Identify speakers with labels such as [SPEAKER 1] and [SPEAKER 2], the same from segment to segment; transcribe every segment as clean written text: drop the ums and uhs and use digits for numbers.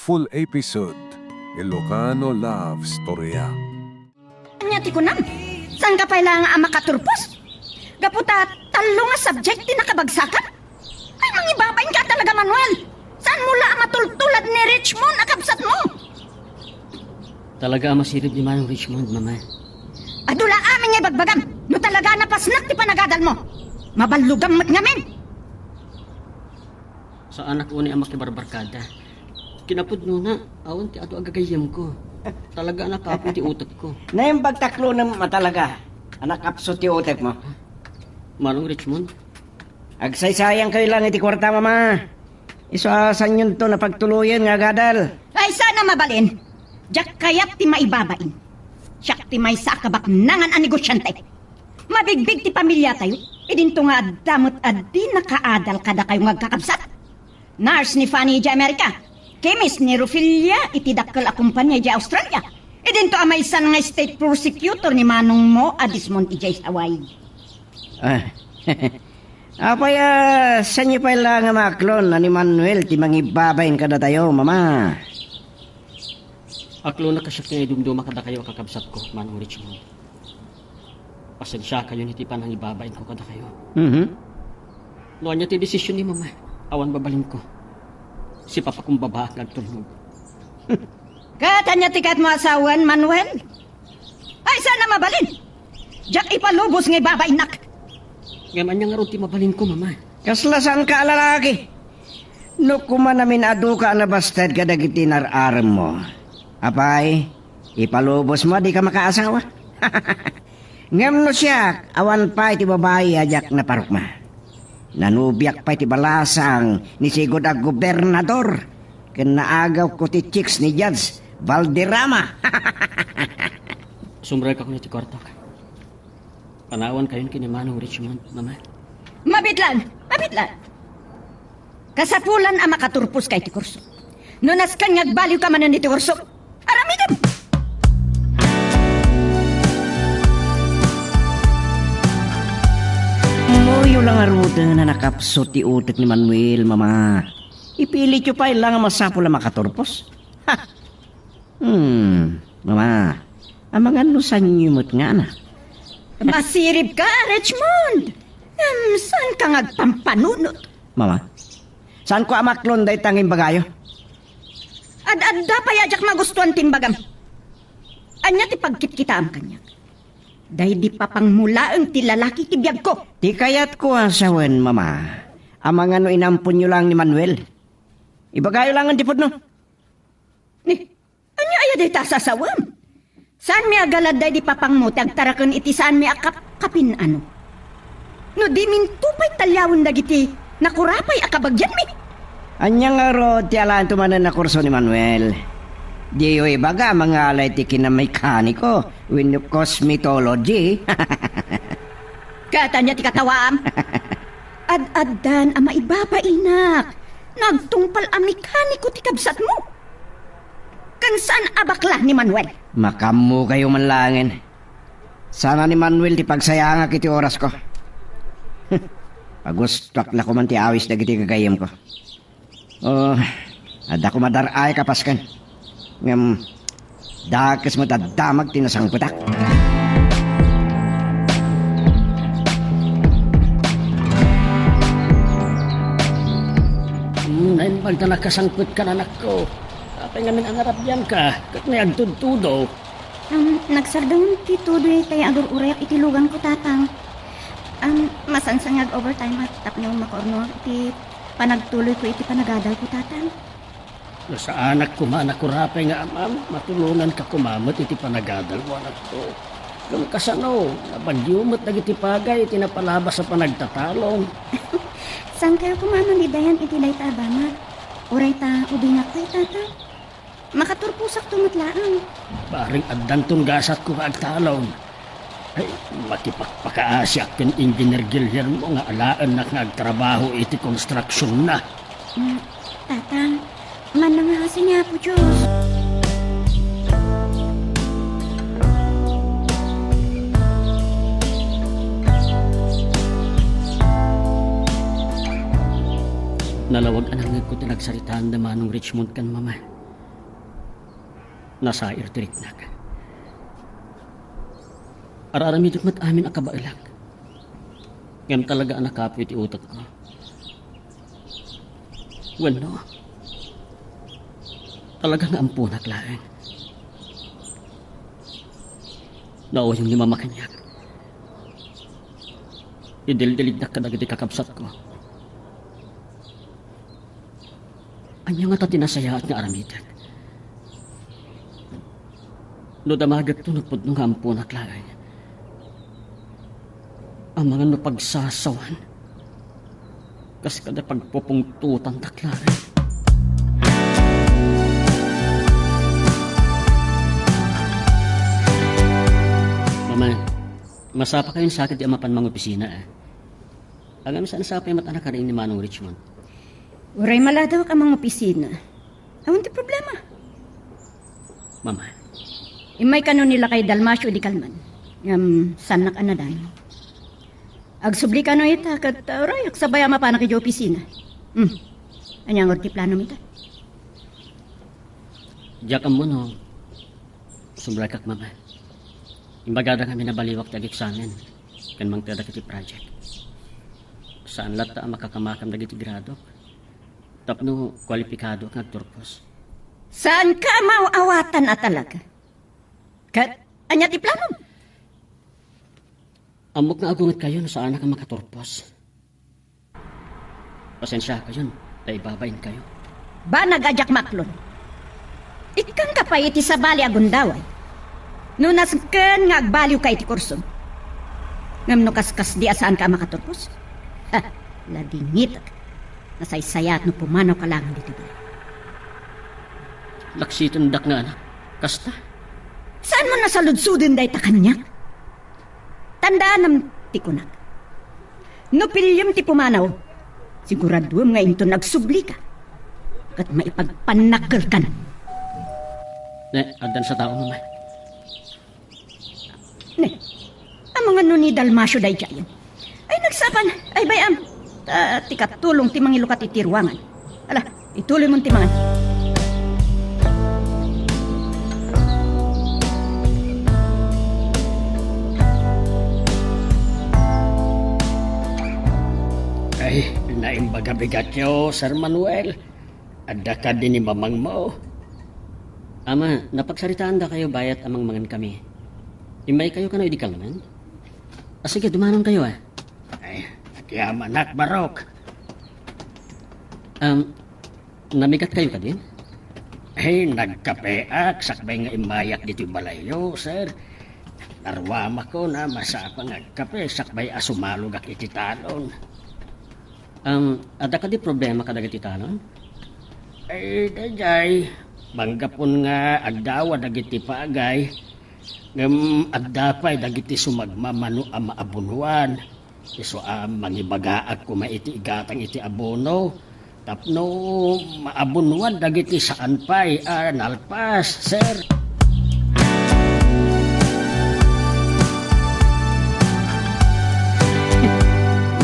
[SPEAKER 1] full episode, Ilocano Love Storya.
[SPEAKER 2] Anyati ko nam, saan ka pailangan ang makaturpos? Gaputa, talo nga subject din nakabagsakan? Ay, mangibabain ka talaga, Manuel. Saan mula ang matultulad ni Richmond akabsat mo?
[SPEAKER 3] Talaga masirib ni Manong Richmond, mama.
[SPEAKER 2] Adula amin nga bagbagam, no talaga napasnak ti panagadal mo. Mabalugam mat ngamin.
[SPEAKER 3] Sa anak ko ni ang makibarbarkada. Kinapod na, awan ti ato agagayam ko. Talaga nakapon ti utak ko.
[SPEAKER 4] Na yung pagtaklo ng matalaga, anak kapso ti utek mo.
[SPEAKER 3] Manong Richmond?
[SPEAKER 4] Agsaysayang kayo lang iti kwarta, mama. Isasan yun to na pagtuluyan nga gadal.
[SPEAKER 2] Ay, sana mabalin. Diyak kayat ti maibabain. Siyak ti may sakabak nangan ang negosyante. Mabigbig ti pamilya tayo. Idinto nga damot adi nakaadal kada kayo ngagkakabsat. Nurse ni Fanny di Amerika. Chemist ni Rufilia iti dakkel a kumpanya di Australia. Idinto amay san nga state prosecutor ni Manong mo adismon iti Hawaii.
[SPEAKER 4] Apay, saan niyo pa lang nga maklon na ni Manuel ti mangibabayin kada tayo, mama?
[SPEAKER 3] Aklo na kasyak nga idumduma kada kayo kakabsat ko, Manong Richmond. Pasensya kayo niti panang ibabain ko kada kayo. Noon niya ti desisyon ni mama. Awan babalin ko. Si papa kong baba nagtulog.
[SPEAKER 2] Katanya tikat mo asawan, Manuel? Ay, sana mabalin. Diyak ipalubos nga ibabainak.
[SPEAKER 3] Ngayon niya nga ron ti mabalin ko, mama.
[SPEAKER 4] Kaslasan ka lalaki. No kuman namin adu ka na bastard kadag itinarar mo. Apay, ipalubos mo di ka makaasawa. Ngam no siya, awan pa iti babae ajak na parukma. Nanubiak pa iti balasang ni sigod ang gobernador. Kanaagaw ko ti chicks ni Judge Valderrama.
[SPEAKER 3] Sumray ka ko niti kwarto ka. Panawan kayo ni Manong Richmond, mama.
[SPEAKER 2] Mabitlan. Kasapulan ang makaturpos kay ti kurso. Nunas kan ngagbaliw ka manan iti kurso. Aramidem!
[SPEAKER 4] Moyo lang aruta na nakapso ti utek ni Manuel, mama. Ipilit yung pa ilang masapol na makaturpos. Ha! Mama. Ang mga nusan yumot nga na.
[SPEAKER 2] Masirib ka, Richmond. Saan ka ngagpampanunot?
[SPEAKER 4] Mama, saan ko amaklon day tanging bagayo?
[SPEAKER 2] Ad-adda pa yajak magustuhan timbagam. Anya ti pagkit-kita kanya. Dahil di pa pang mulaang ti lalaki ti biyag ko.
[SPEAKER 4] Di kayat ko asawan, mama. Ang mga no inampun nyo lang ni Manuel. Ibagayo lang ang tipod no.
[SPEAKER 2] Ni, anya aya day ta sasawam? Saan mi agalad day di pa pang mo tagtarakan iti saan mi akap-kapin ano? No di min tupay talyawon dagiti nakurapay akabagyan mi.
[SPEAKER 4] Anyang aro ti alaan tumanan na kurso ni Manuel. Di o ibaga mga alay ti kinamekaniko when cosmetology.
[SPEAKER 2] Katanya ti katawaam. Ad-addan ang maibabainak. Nagtungpal ang mekaniko ti kabsat mo. Kan saan abakla ni Manuel?
[SPEAKER 4] Makamu kayo manlangin. Sana ni Manuel ti pagsayanga kiti oras ko. Pagustak la ko man ti awis dagiti kagayam ko. Oh, ada ko madaray kapaskan. Ngam, dakas mo tadamag tinasang putak.
[SPEAKER 3] Nain pag na nakasangkot ka na anak ko. Kapay nga min ang arabyan ka. Kat na agtudtudo.
[SPEAKER 5] Nagsardang ti tudoy tayo adur-urayak itilugan ko tatang. Masansangag overtime at tapno makorno iti panagtuloy ko iti panagadal ko tatang.
[SPEAKER 3] Sa anak ko man ako rapay nga amam. Matulungan ka kumamot iti panagadal mo anak ko. Kung kasano, nabagyumot na iti pagay iti napalabas sa panagtatalong.
[SPEAKER 5] Saan kayo kumaman di dayan iti dayta abama? Uray ta ubinak kay tatang. Makaturpusak tumatlaan.
[SPEAKER 3] Paring addan tunggasat ko kaagtalong. Ay, makipagpakaasyak ken Engineer Guillermo nga alaan na nagtrabaho iti construction na.
[SPEAKER 5] Tatang, manangahasi niya po Diyos.
[SPEAKER 3] Nalawag anang ko tinagsaritaan na Manong Richmond kan mama. nasa irtirik na ka. Araramidot mat amin akabailang. Ngam talaga ang nakapoy iti utot ko. Bueno, talaga nga ampunak laeng. Nao yung lima makanyak. Idil-dilig na kadagiti kakabsat ko. Anya nga ta tinasayaat nga aramitan. No damagat to nagpod nung ampunak laeng. Ang mga napagsasawan. Kas kada pagpupungtutan taklaran. Mama, masapa kayong sakit di amapan mga opisina Agam saan sa yung matanak ka rin ni Manong Richmond?
[SPEAKER 2] Uray maladaw ka mga opisina. Awan ti problema.
[SPEAKER 3] Mama,
[SPEAKER 2] Imay kanon nila kay Dalmasio di Kalman. Sanak anadan. Agsubli ka no ita kat uray aksabaya mapana kay opisina. Anyang ti plano mita?
[SPEAKER 3] diyak mo no. Sumray kak mama. Imbagada kami nabaliwak tag eksamen. Kan mang tada kiti project. Saan lata ang makakamakam na giti grado? Tapno kwalipikado nga turpos.
[SPEAKER 2] Saan ka mauawatan at talaga? Kat, anya ti plano?
[SPEAKER 3] Amok na agungot kayo na saan ka makaturpos. Pasensya kayo, dahil babain kayo.
[SPEAKER 2] Ba nagadyak maklon? Ikang kapay iti sa bali agundaway. Nunas ken nga agbaliw ka iti kurson. Ngam no kaskas di asaan ka makaturpos? Ha, ladingit. Nasaysayat no pumanaw ka lang dito ba?
[SPEAKER 3] Laksiton dak nga anak. Kasta.
[SPEAKER 2] Saan mo nasaludsudin day ta kanyak? Tandaan ng tikunak. No pilyam ti pumanaw, siguraduam nga into nagsubli ka. Kat maipagpanakal ka na.
[SPEAKER 3] Ne, adan sa tao mo, ma.
[SPEAKER 2] Ne, ang mga nuni Dalmasio day dyan. Ay nagsapan, ay bayam. Ti katulong ti mangilukat iti ruangan. Ala, ituloy mo ti mangan.
[SPEAKER 3] Ay, naimbaga bigat nyo, Sir Manuel. Adda ka din ni mamang mo. Ama, napagsaritaan da kayo bayat amang mangan kami. Imay kayo ka na idikal naman? Sige, dumanong kayo Ay, nakiyaman nak barok. Namigat kayo ka din? Ay, nagkapeak. Sakbay nga imayak dito balayo, sir. Narwama ko na masapa nga kape. Sakbay asumalog ak iti talon. Ada ka di problema kadag iti talon? Ay, dajay. Banggapon nga agdawa dagiti paagay. Ngam agdapay dagiti sumagmamano ang maabunuan. Iso mangibagaag ko maiti igatang iti abono. Tapno maabunuan dagiti saan pa'y nalpas, sir.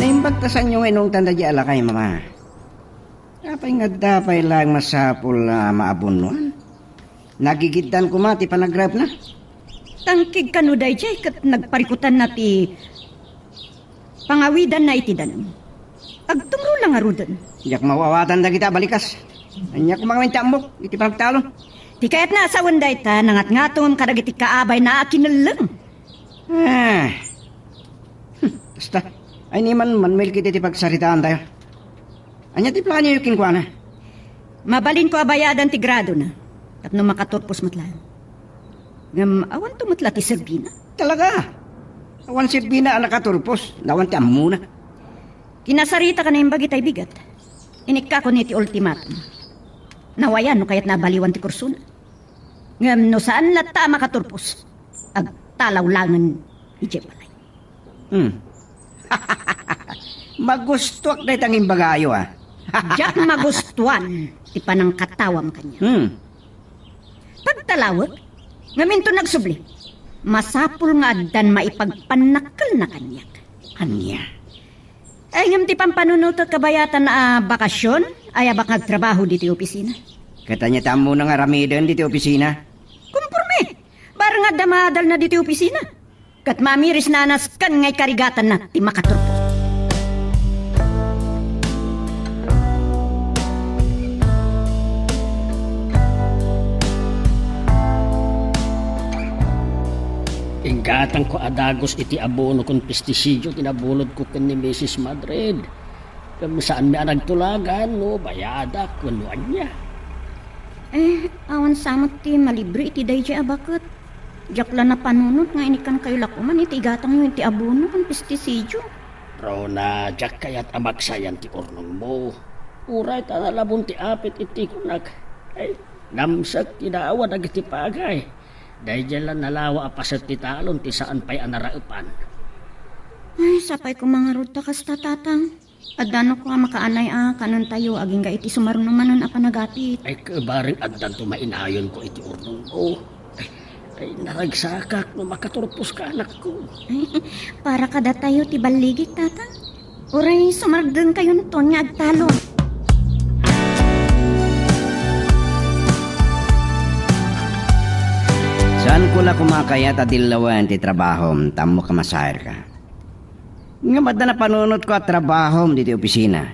[SPEAKER 4] Naimbagtasan nyo inong tanda di ala kay mama. Kapay nga dapay lang masapul na maabunuan. Nagigitan ko mati panagrab na.
[SPEAKER 2] Tangkig ka no day jay kat nagparikutan na ti pangawidan na iti danam. Agtumro lang arudan.
[SPEAKER 4] Yak mawawatan da kita balikas. Anyak mga mintamok, iti panagtalon.
[SPEAKER 2] Ti kayat na asawan day ta nangat-ngatom kadag iti kaabay na akinalang.
[SPEAKER 4] Basta, ay ni man manmil kita iti pagsaritaan tayo. Anya ti plano yung kinkwa na?
[SPEAKER 2] Mabalin ko abayadan ti grado na. Tapno makaturpos matlaan. Ngam awan tumatla ti Serbina.
[SPEAKER 4] Talaga. Awan Serbina ang nakaturpos. Nawan ti amuna.
[SPEAKER 2] Kinasarita ka na yung bagitay bigat. Inikka ko ni ti ultimatum. Nawayan no kayat nabaliwan ti kursuna. Ngam no saan lata makaturpos. Agtalaw langan ije balay.
[SPEAKER 4] Magustuak na itang imbagayo
[SPEAKER 2] Diyak magustuan ti panang katawam kanya. Pagtalawag, ngamin to nagsubli. Masapul nga dan maipagpanakal na kanyak.
[SPEAKER 4] Anya?
[SPEAKER 2] Ay ngam ti pampanunutot kabayatan na bakasyon, ay abak nagtrabaho dito opisina.
[SPEAKER 4] Katanya tamo na nga ramidan dito opisina.
[SPEAKER 2] nga damadal na dito opisina. Kat mamiris na anas kan ngay karigatan na ti makaturpo.
[SPEAKER 3] Ingatan ko adagos iti abono kung pestisidyo tinabulod ko ken ni Mrs. Madrid. Kung saan mi nagtulagan, no, bayada, kunuan niya.
[SPEAKER 5] Awan samot ti malibre iti dayjay abakot. Jakla na panunod nga inikan kayo lakuman iti igatang yung iti abono kung pestisidyo.
[SPEAKER 3] Rona, jak kayat amaksayan ti ornong mo. Uray tanalabon ti apit iti kunak. Ay, namsak tinaawa iti pagay. Dahil dyan lang nalawa apasat ti talon ti saan pa'y anaraupan.
[SPEAKER 5] Ay, sapay ko mga ruta kas tatatang. Adano ko makaanay kanon tayo aging ga iti sumarunong manon apanagapit.
[SPEAKER 3] Ay, kabaring addan to mainayon ko iti ornong mo. Ay, naragsakak no makaturpos ka anak ko.
[SPEAKER 5] Ay, para kada tayo ti baligit tatang. Uray, sumaragdan kayo nito nga agtalo.
[SPEAKER 4] Saan ko la kumakayat at dilawan ti trabaho, tamo ka masahir ka. Nga ba't na panunot ko at trabaho dito opisina.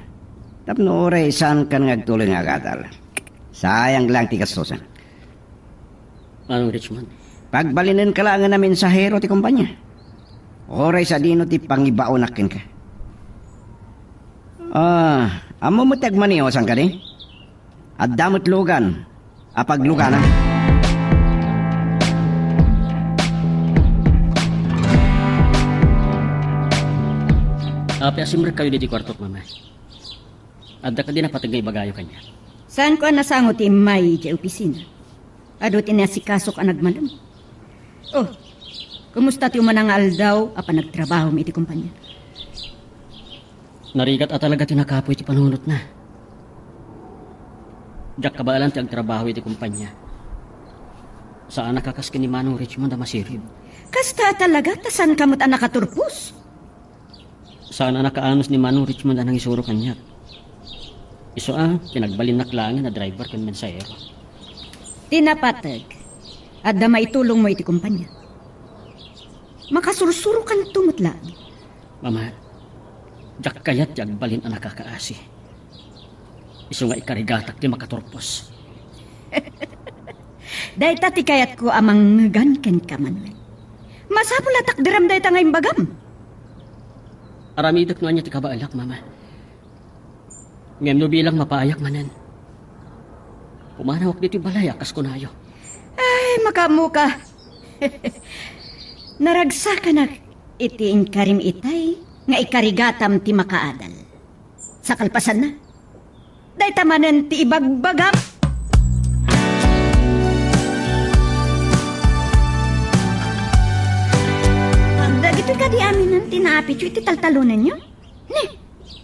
[SPEAKER 4] Tapno oray saan ka ngagtuloy nga agatal. Sayang lang ti kastusan.
[SPEAKER 3] Anong Richmond?
[SPEAKER 4] Pagbalinin ka lang na mensahero ti kumpanya. Oray sa dino ti pangibaonakin ka. Amo mo tagmaniho saan ka ni? At damot lugan. Apagluganan.
[SPEAKER 3] Asimmer kayo dito kwartot, mama. Adda ka din na patagay bagayo kanya.
[SPEAKER 2] Saan ko nasangot ti may di opisina? Ado tinasikaso ka nagmalam. Oh, kumusta ti umanang aldaw apa nagtrabaho mo iti kumpanya?
[SPEAKER 3] Narigat at talaga tinakapoy ti panunot na. Jak kabalan ti agtrabaho iti kumpanya. Saan nakakaskin ni Manong Richmond na masirib?
[SPEAKER 2] Kasta talaga, tasan kamot ang nakaturpos?
[SPEAKER 3] Saan nakaanos ni Manong Richmond ang isuro kanya? Iso pinagbalin na klangin na driver kan mensahero.
[SPEAKER 2] Tinapatag. At da maitulong mo iti kumpanya. Makasursuro kan tumutlaan.
[SPEAKER 3] Mama, jak kayat ti agbalin ang nakakaasi. Iso nga ikarigatak ti makaturpos.
[SPEAKER 2] Dahil tati kayat ko amang ganken ka man. Masapul atak diram dahil tangayong bagam.
[SPEAKER 3] Aramidak no niya ti kabaalak, mama. Ngem no bilang mapayak manan. Pumanawak dito balay, akas ko nayo.
[SPEAKER 2] Ay, makamuka. Naragsa ka na iti karim itay nga ikarigatam ti makaadal. Sa kalpasan na. Dahil tamanan ti ibagbagam. Dagito ka di amin ng tinaapit iti taltalunan nyo? Ne,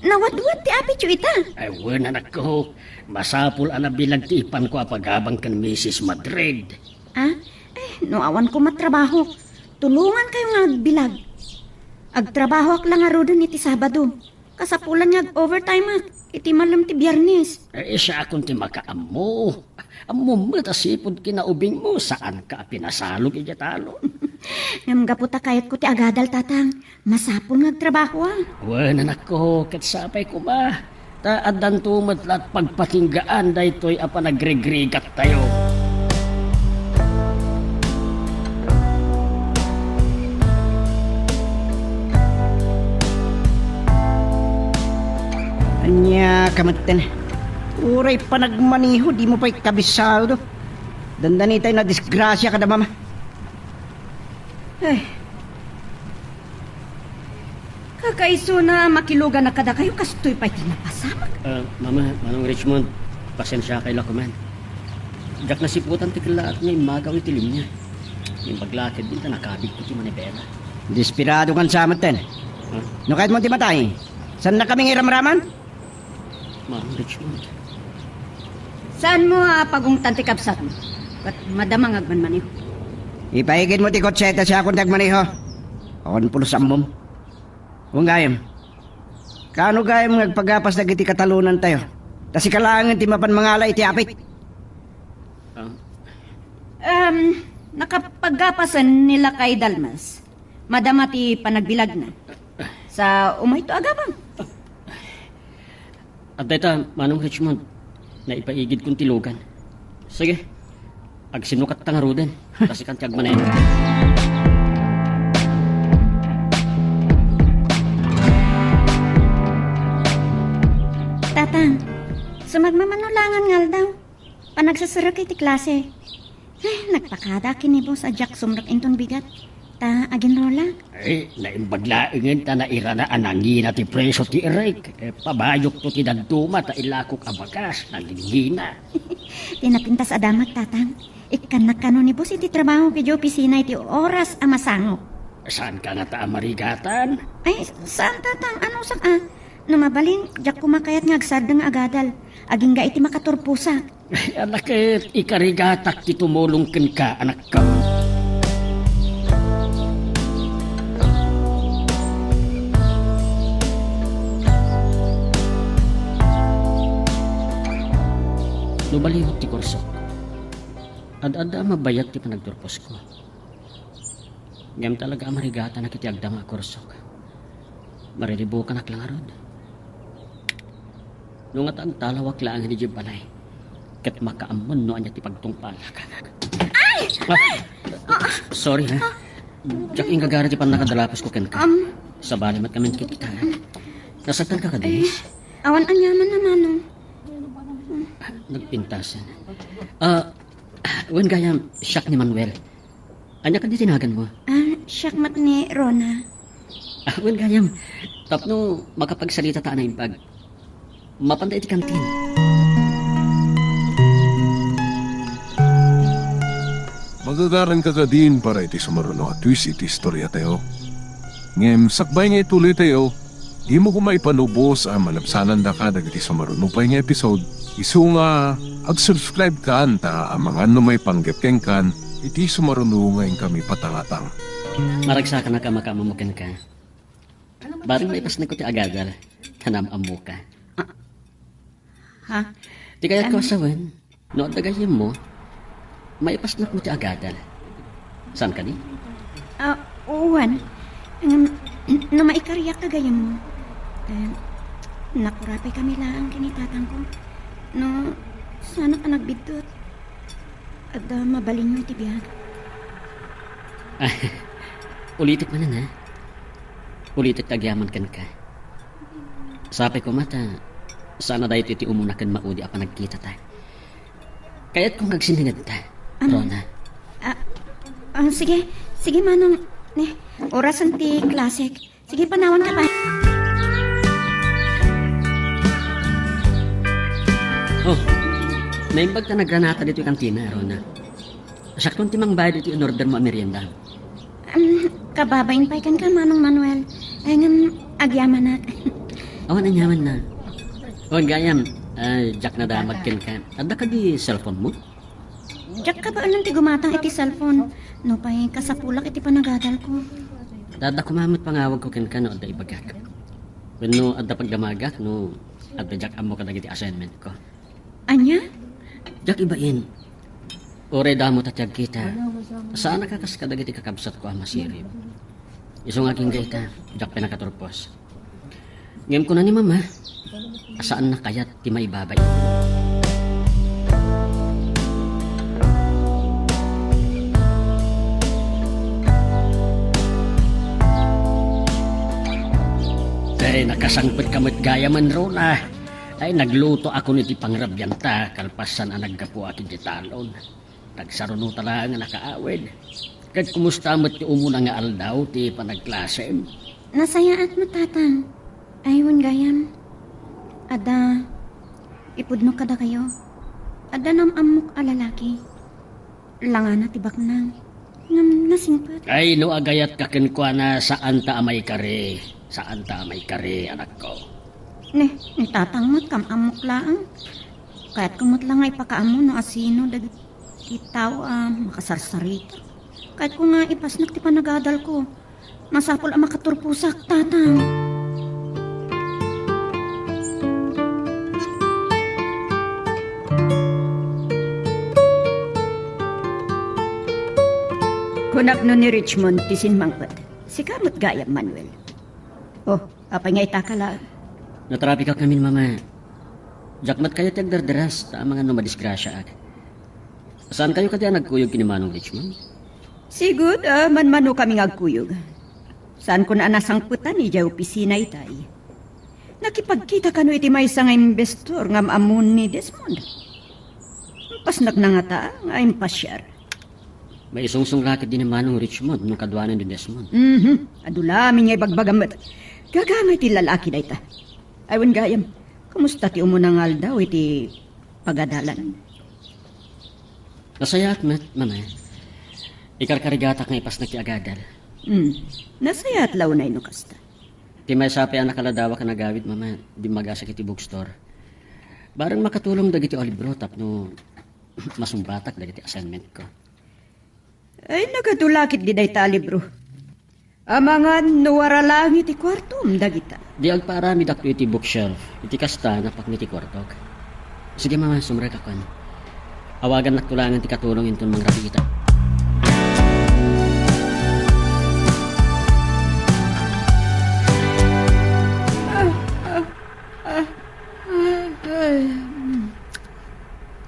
[SPEAKER 2] nawad-wad ti apit ita.
[SPEAKER 3] Ay, wan anak ko. Masapul ana bilang ti ipan ko apagabang kan Mrs. Madrid.
[SPEAKER 2] No awan ko matrabaho. Tulungan kayo nga agbilag. Agtrabaho ak lang arodon iti Sabado. Kasapulan nga overtime ak. Iti malam ti Biyernes.
[SPEAKER 3] Ay, siya akong ti makaamo. Amo mo tasipod kinaubing mo. Saan ka pinasalog ijatalo?
[SPEAKER 2] Ngam gaputa kayat ko ti agadal tatang. Masapul nga agtrabaho
[SPEAKER 3] Wan anak ko. Katsapay ko ba? Taadan tumat lat pagpatinggaan. Daytoy apa nagregregat tayo.
[SPEAKER 4] Anya kamatan. Uray pa nagmaniho, di mo pa'y kabisado. Dandani tayo na disgrasya kada mama.
[SPEAKER 2] Kakaiso na makilugan na kada kayo kastoy pa'y tinapasamak.
[SPEAKER 3] Mama, Manong Richmond, pasensya kay Lakuman. Jak nasiputan ti kalaat niya imagaw itilim niya. Yung paglakid din ta nakabig ko ti manibela.
[SPEAKER 4] Desperado kan sa amatan. No kahit mo ti matay. Saan na kaming iramraman?
[SPEAKER 3] Manong Richmond.
[SPEAKER 2] Saan mo pagungtan ti kapsat mo? Ba't madamang agmanmaniho?
[SPEAKER 4] Ipahigid mo ti kotseta siya akong tagmaniho. Akon pulos ambom. Kung gayam. Kano gayam nagpagapas na iti katalunan tayo. Tas ikalangan ti mapan mangala iti apit.
[SPEAKER 2] nakapagapasan nila kay Dalmas. Madama ti panagbilag na. Sa umay to agabang.
[SPEAKER 3] At deta, Manong Richmond, na ipaigid kong tilugan. Sige, agsinukat ta nga roden. Kasi kan kag manen.
[SPEAKER 5] Tatang, sumagmamanulangan ngal daw. Panagsasara kay ti klase. Ay, nagpakada kini boss a Jack sumrak intong bigat. Ta, agin rola.
[SPEAKER 3] Ay, naimbaglaingin ta na ira na anangin na ti preso ti Eric. Pabayok to ti daduma ta ilakok abakas. Nalingina.
[SPEAKER 5] Tinapintas adamat, tatang. Ikanak kano ni boss iti trabaho kay opisina iti oras a masangok.
[SPEAKER 3] Saan ka na ta marigatan?
[SPEAKER 5] Ay, saan tatang? Ano sak Numabalin, Jack kumakayat nga agsardang agadal. Aging ga iti makaturpusa.
[SPEAKER 3] Ay, anak ikarigatak ti tumulong ken ka, anak ka. Nubalihot ti kurso. Ad-ada mabayag ti panagturpos ko. Ngam talaga marigata na kiti agda nga kurso. Marilibukan ak lang arod. Nung at ang talawak lang ni Jibanay. Kat makaamon no anya ti pagtungpalak. Ay! Sorry ha. Jack yung gagara ti pan nakadalapos ko ken ka. Sa balimat kami kita. Nasaktan ka din?
[SPEAKER 5] Awan anyaman naman no.
[SPEAKER 3] Nagpintasan. Wen gayam, siyak ni Manuel. Anya ka di tinagan mo?
[SPEAKER 5] Siyakmat ni Rona.
[SPEAKER 3] Wen gayam, tapno makapagsalita ta na impag. Mapantay ti kantin.
[SPEAKER 1] Magagaran ka din para iti sumaruno at twist iti istorya tayo. Ngem, sakbay nga ituloy tayo, di mo kumaipanubos ang malapsanan da ka dagiti sumaruno pa nga episode. Isu nga, ag-subscribe ka ta ang mga may panggapkeng kan, iti sumaruno ngayon kami patangatang.
[SPEAKER 3] Maragsakan na ka makamamukin ka. Baring maipas na ko ti agadal, kanam-amu ka.
[SPEAKER 5] Ha?
[SPEAKER 3] Di kaya ko asawan, no dagayim mo, maipas na ko ti agadal. Saan ka ni?
[SPEAKER 5] Uwan. Na maikariyak kagayam mo. Nakurapi kami lang kinitatang ko. No, sana ka nagbidot. At mabalin mo iti biyag.
[SPEAKER 3] Ulitit man na. Ulitit tagyaman kan ka. Sapay ko mata, sana dahi iti umunakan maudi apa nagkita ta. Kaya't kung nagsiningad ta, Rona.
[SPEAKER 5] Sige, sige manong. Orasan ti klasik. Sige, panawan ka pa.
[SPEAKER 3] Oh, naimbag ka nagranata dito yung kantina, Rona. Saktong timang bayad dito yung order mo ang merienda.
[SPEAKER 5] Kababain pa ikan ka, Manong Manuel. Ay nga, agyaman na.
[SPEAKER 3] Awan ang yaman na. Awan gayam, Jack na damag ken ka. Adda ka di cellphone mo?
[SPEAKER 5] Jack ka ba anong ti gumatang iti cellphone? No pa'y kasapulak iti panagadal ko.
[SPEAKER 3] Dada kumamot pangawag ko ken ka no adda ibagak. Wenno adda pagdamagak no adda Jack amo ka dagiti assignment ko.
[SPEAKER 5] Anya?
[SPEAKER 3] Jack ibain. Ore damo tatyag kita. Saan nakakas ka dagiti kakabsat ko ang masirib? Isong aking gaita, Jack pinakaturpos. Ngem ko na ni mama, asaan na kayat ti maibabay? Ay, nakasangpit kamot gaya man Rona. Ay, nagluto ako niti pangrabyanta, kalpasan ang naggapo akin di talon. Nagsaruno talaga nga nakaawid. Kahit kumusta mo't ti umuna nga aldaw, ti panagklasem.
[SPEAKER 5] Nasayaat mo, tatang. Aywan gayam. Ada, ipudno kada kayo. Ada namamok alalaki. Langana tibak nang. Ngam nasingpat.
[SPEAKER 3] Ay, no agayat kakinkwa na saan ta amay kare. Saan ta amay kare, anak ko.
[SPEAKER 5] Ni tatang mo't kamamok laang. Kaya't kumot lang ay pakaamo no asino dagit itaw makasarsarita. Kahit ko nga ipasnak ti panagadal ko. Masapol ang makaturpusak, tatang.
[SPEAKER 2] Kunak no ni Richmond tisin mangpet. Si kamot gayam Manuel. Oh, apa nga itakala?
[SPEAKER 3] Natrapika kami mama. Jakmat kayo tiyag dardaras ta mga madisgrasya ak. Saan kayo kaya nagkuyog kini Manong Richmond?
[SPEAKER 2] Sigud, manmano kami ngagkuyog. Saan ko na nasangputan ni Jaw opisina itay. Nakipagkita kano iti may nga investor nga maamun ni Desmond. Pasnak na nga ta, nga impasyar.
[SPEAKER 3] May isungsong raket din ni Manong Richmond nung kadwanan ni Desmond.
[SPEAKER 2] Adulamin nga ibagbagamat. Gagamay ti lalaki na ita. Aywan gayam, kumusta ti umunangal daw iti pagadalan?
[SPEAKER 3] Nasaya at mama. Ikarkarigata nga ipas na ti agadal.
[SPEAKER 2] Nasaya at launay no kasta.
[SPEAKER 3] Ti may sapi ang nakaladawa ka nagawid mama, di magasak iti bookstore. Barang makatulong dagiti olibro tapno masumbatak dagiti assignment ko.
[SPEAKER 2] Ay, nagadulakit di day tali, bro. Amangan nuwara lang iti kwartum, dagita.
[SPEAKER 3] Di agparami dakto iti bookshelf, iti kasta napak ni ti kwartok. Sige mama, sumrek akon. Awagan naktulangan ti katulong inton mga rabita.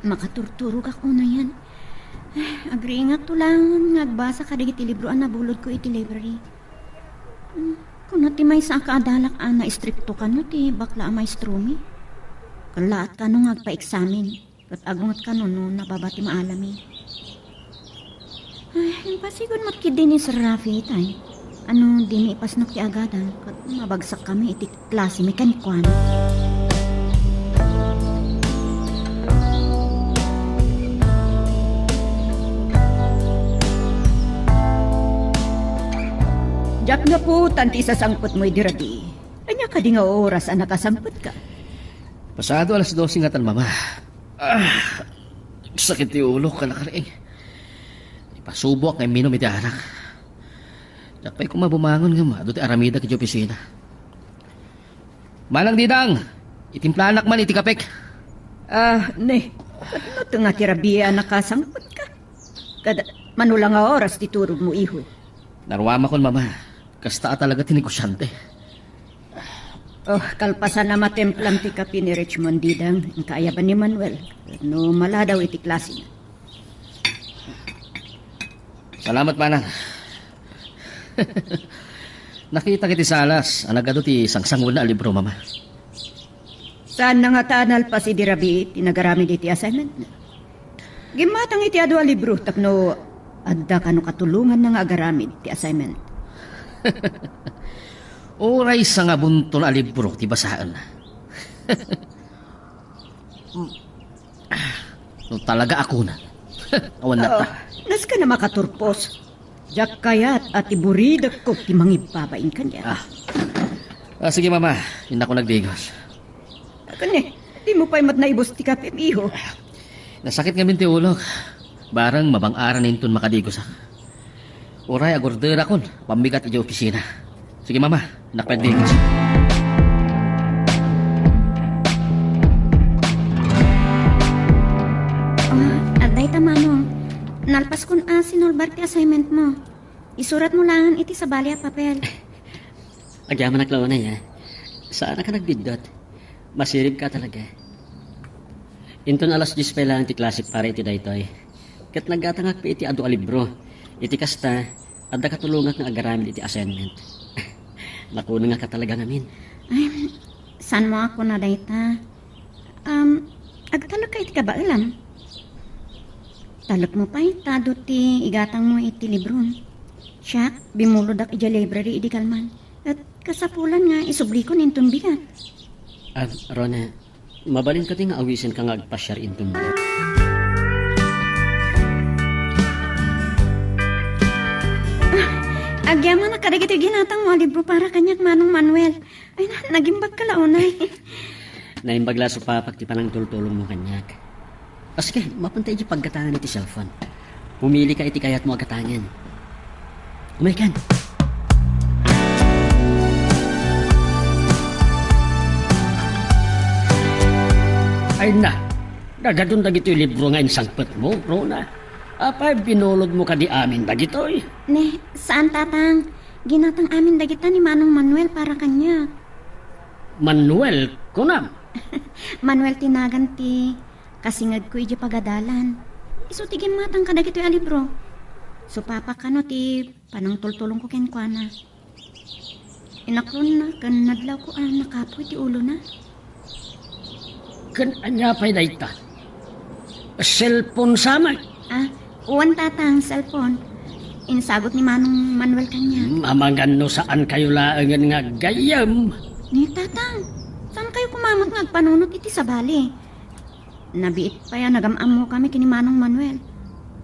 [SPEAKER 5] Makaturturog ako na yan. Agri nga tulangan, ngagbasa ka iti libro ang nabulod ko iti library. Kung ti may sa kaadalak na istrikto ka no, ti bakla ang maestro mi. Kalaat ka no ngagpa-examine, kat agungat ka no nababati maalami. Ay, pasigod matkid din ni Sir Rafi tay. Ano, di mi ipasnak ti agadan, kat mabagsak kami iti klase mekanikuan.
[SPEAKER 2] Jak nga po, tanti sasangpot mo idiradi. Anya ka di nga oras ang nakasangpot ka.
[SPEAKER 6] Pasado alas 12 nga tan mama. Sakit ti ulo ka na karing. Ipasubok kay minom iti anak. Dakpay ko mabumangon nga ma, doon aramida kiti opisina. Manang didang, itimplanak man iti kapek.
[SPEAKER 2] Ne, ano ito nga tirabiya nakasangpot ka? Kada manulang nga oras titurog mo iho.
[SPEAKER 6] Narwama kon mama, kasta talaga tinikusyante.
[SPEAKER 2] Oh, kalpasan na matemplang ti kapi ni Richmond Didang, ang kaya ba ni Manuel? No, mala daw iti klase niya.
[SPEAKER 6] Salamat manang. Nakita kiti salas, anagado ti sangsangol na libro mama.
[SPEAKER 2] Saan na nga tanal pa si Dirabi tinagaramid iti assignment na? Gimatang iti ado a libro, tapno adda kano katulungan na nga agaramid ti assignment.
[SPEAKER 6] Oray sa nga bunton a libro ti basaan. No talaga ako na. Awan na ta.
[SPEAKER 2] Nas ka na makaturpos. Jak kayat at iburidak ko ti mangibabain kanya.
[SPEAKER 6] Sige mama, hindi ako nagdigos.
[SPEAKER 2] Kanya, di mo pa'y mat naibos ti kapim iho.
[SPEAKER 6] Nasakit nga ti ulog. Barang mabang-aran ninton makadigos ah. Oray agorder akon, pambigat iti opisina. Sige mama, nakapagdigos.
[SPEAKER 5] Aday tamanong, nalpas kun sinulbar ti assignment mo. Isurat mo lang iti sa bali a papel.
[SPEAKER 3] Agyaman naklaw na ya. Saan ka nagdidot? Masirib ka talaga. Inton alas 10 pa lang ti klase para iti daytoy. Kat naggatangak pa iti adu a libro. Iti kasta, adda katulungat nga agaramid iti assignment. Nakuna nga ka talaga namin.
[SPEAKER 5] Ay, saan mo ako na dayta? Agtalog ka iti kabailam. Talog mo pa itado ti igatang mo iti libron. Siya, bimulod ak iti library iti kalman. At kasapulan nga isubli ko nintong bigat.
[SPEAKER 3] Rona, mabalin ka ti nga awisin ka nga agpasyar inton mo.
[SPEAKER 5] Agyaman na kadagit yung ginatang mo libro para kanyak Manong Manuel. Ay, nagimbag ka launay.
[SPEAKER 3] Naimbagla sa papak ti panang tultulong mo kanyak. Aske, mapantay di paggatangan iti cellphone. Pumili ka iti kayat mo agatangan. Umaikan. Ay na, nagadun dagito yung libro nga insangpet mo, Rona. Apay, binulod mo ka di amin dagitoy.
[SPEAKER 5] Ne, saan tatang? Ginatang amin dagita ni Manong Manuel para kanya.
[SPEAKER 3] Manuel, kunam.
[SPEAKER 5] Manuel tinagan ti kasingag ko iji pagadalan. Iso tigin matang kadagito yung libro. So papa kano ti panang tultulong ko ken kuana. Inakron na kan nadlaw ko nakapoy ti ulo na.
[SPEAKER 3] Kan anya pa'y daita. Cellphone sama.
[SPEAKER 5] Uwan tatang cellphone. Insagot ni Manong Manuel kanya.
[SPEAKER 3] Mamangan no saan kayo laangan nga gayam.
[SPEAKER 5] Ni tatang, saan kayo kumamot nga agpanunot iti sa bali? Nabiit pa yan, nagamam mo kami kini Manong Manuel.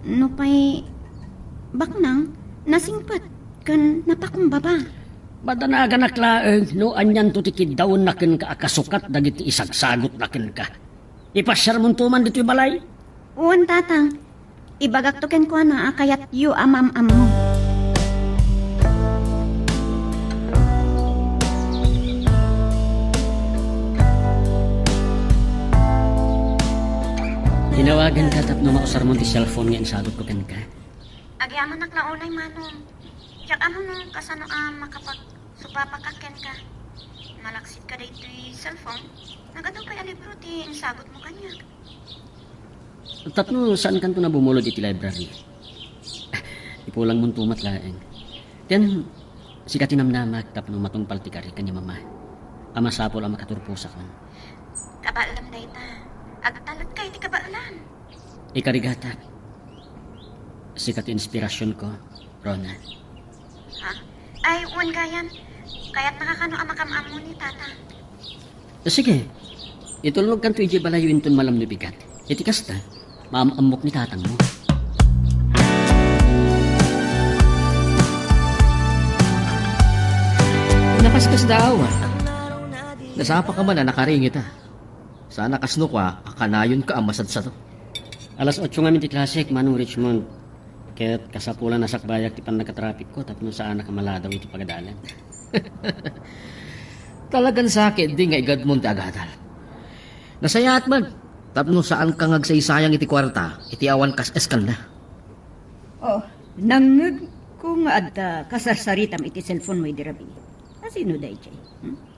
[SPEAKER 5] No pa'y baknang, nasingpat, kan napakumbaba.
[SPEAKER 3] Badanagan naklaang no anyan to tikid daw nakin ka akasukat dagiti isagsagot nakin ka. Ipasyar mo tuman dito'y balay.
[SPEAKER 5] Uwan tatang, ibagak to ken ko na kayat yu amam-am mo.
[SPEAKER 3] Ginawagan ka tapno mausar mo ti cellphone nga insagot ko ken ka.
[SPEAKER 5] Agyaman naklaulay Manong. Yak ano nung kasano makapag supapakaken ka. Malaksit ka dito'y cellphone. Nagadong kay alibro ti insagot mo kanya.
[SPEAKER 3] Tapno saan kanto na bumulod iti library? Ipulang mong tumat laeng. Then, si katinamnamak tapno matungpal ti kari kanya mama. Ama sapol ang makaturpusa kon.
[SPEAKER 5] Kabaalam na ita. Agtalag kay ti kabaalan.
[SPEAKER 3] Ikarigata. Sikat inspirasyon ko, Rona.
[SPEAKER 5] Ha? Ay, uwan gayan. Kaya't nakakano amakam-am mo ni tata.
[SPEAKER 3] Sige, itulog kanto iji balayo inton malam ni bigat. Iti kasta, maamamok ni tatang mo.
[SPEAKER 6] Nakaskas daw Nasapa ka man na nakaringit Sana kasno ka, akanayon ka ang masad sa to.
[SPEAKER 3] Alas 8 nga ti klasik, Manong Richmond. Kaya't kasapulan na sakbayak ti pan nakatrapik ko tapno saan nakamaladaw iti pagadalan.
[SPEAKER 6] Talagang sakit, di nga igad mo ti agadal. Nasayaat man, tapno saan ka ngagsaysayang iti kwarta, iti awan kas eskal na.
[SPEAKER 2] Oh, nangag ko nga adda kasarsaritam iti cellphone mo idirabi. Asino day chay?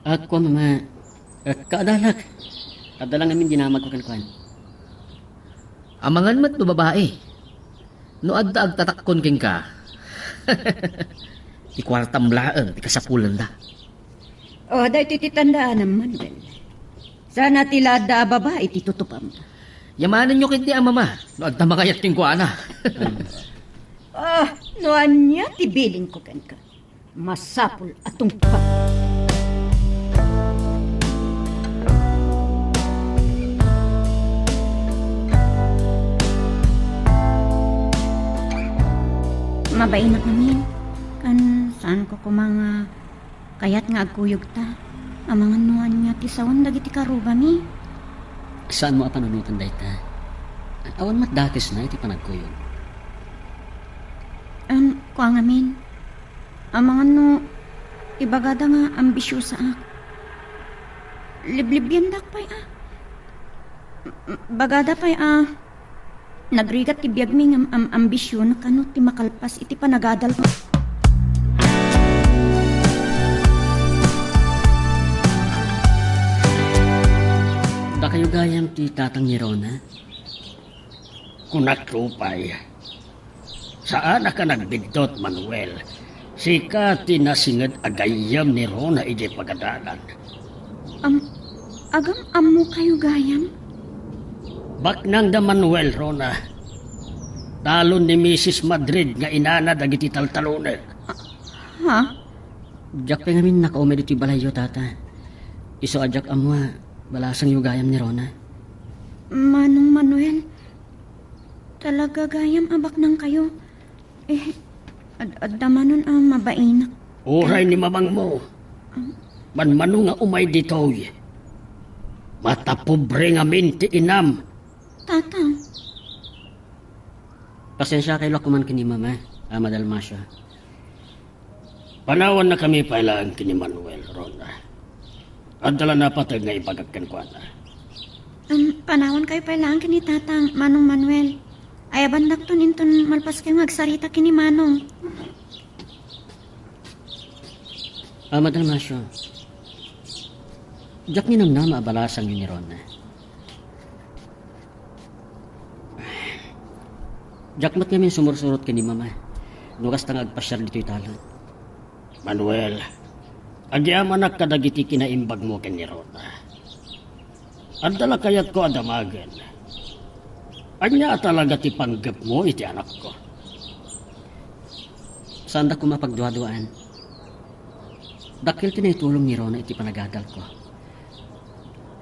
[SPEAKER 3] At ko mama, kaadalak. Kadalang namin dinamag ko kalkuan.
[SPEAKER 6] Amangan mat no babae. No adda agtatakon king ka. Ti kwartam laeng, ti kasapulan da.
[SPEAKER 2] Oh, day tititandaan naman, Manuel. Sana tilada baba iti tutupam.
[SPEAKER 6] Yamanan nyo kinti ang mama, no adda makayat king kuana.
[SPEAKER 2] No anya tibiling ko ken ka. Masapul atong pa.
[SPEAKER 5] Mabainak namin. Kan saan ko kumanga kayat nga agkuyog ta. Amangan nuan niya ti sawan dagiti karuba mi.
[SPEAKER 3] Saan mo panunutan dayta? Awan mat dakes na iti panagkuyog.
[SPEAKER 5] Kuang amin. Amangan no ibagada nga ambisyosa ak. Liblib yan dak pa'y Bagada pa'y nagrigat ti biyag mi ng ambisyon kanot ti makalpas iti panagadal mo.
[SPEAKER 3] Da kayo gayam ti tatang ni Rona?
[SPEAKER 7] Kunak rupay. Saan ka nagbigdot, Manuel? Sika tinasingad agayam ni Rona ije pagadalan.
[SPEAKER 5] Agam amo kayo gayam?
[SPEAKER 7] Baknang da Manuel, Rona. Talon ni Mrs. Madrid nga inana dagiti taltalunek.
[SPEAKER 5] Ha?
[SPEAKER 3] Jak pa ngamin nakaumed iti balayo tata. Iso ajak amwa, balasang yung gayam ni Rona.
[SPEAKER 5] Manong Manuel, talaga gayam abak nang kayo. Adamanon mabainak.
[SPEAKER 7] Uray ni mamang mo. Manmano nga umay ditoy. Matapobre nga minti inam.
[SPEAKER 5] Tatang,
[SPEAKER 3] Pasensya kayo lakuman kini mama, Ama Dalmasyo.
[SPEAKER 7] Panawan na kami pailaan kini Manuel, Rona. Adala na patag nga ipagagkan ko na.
[SPEAKER 5] panawan kayo pa lang kini tatang Manong Manuel. Ay bandak to ninton malpas kayo agsarita kini Manong.
[SPEAKER 3] Madam Masyo, Jack ni namnama abalasan yun ni Rona. Jack mat kami sumursurot ka ni Mama. Nukas tang agpasyar dito'y talon.
[SPEAKER 7] Manuel, agyaman na kadagiti kinaimbag mo ken ni Rona. Andala kayat ko adamagan. Anya talaga ti panggap mo iti anak ko.
[SPEAKER 3] Saan da ko mapagduaduaan? Dakil tinitulong ni Rona iti panagadal ko.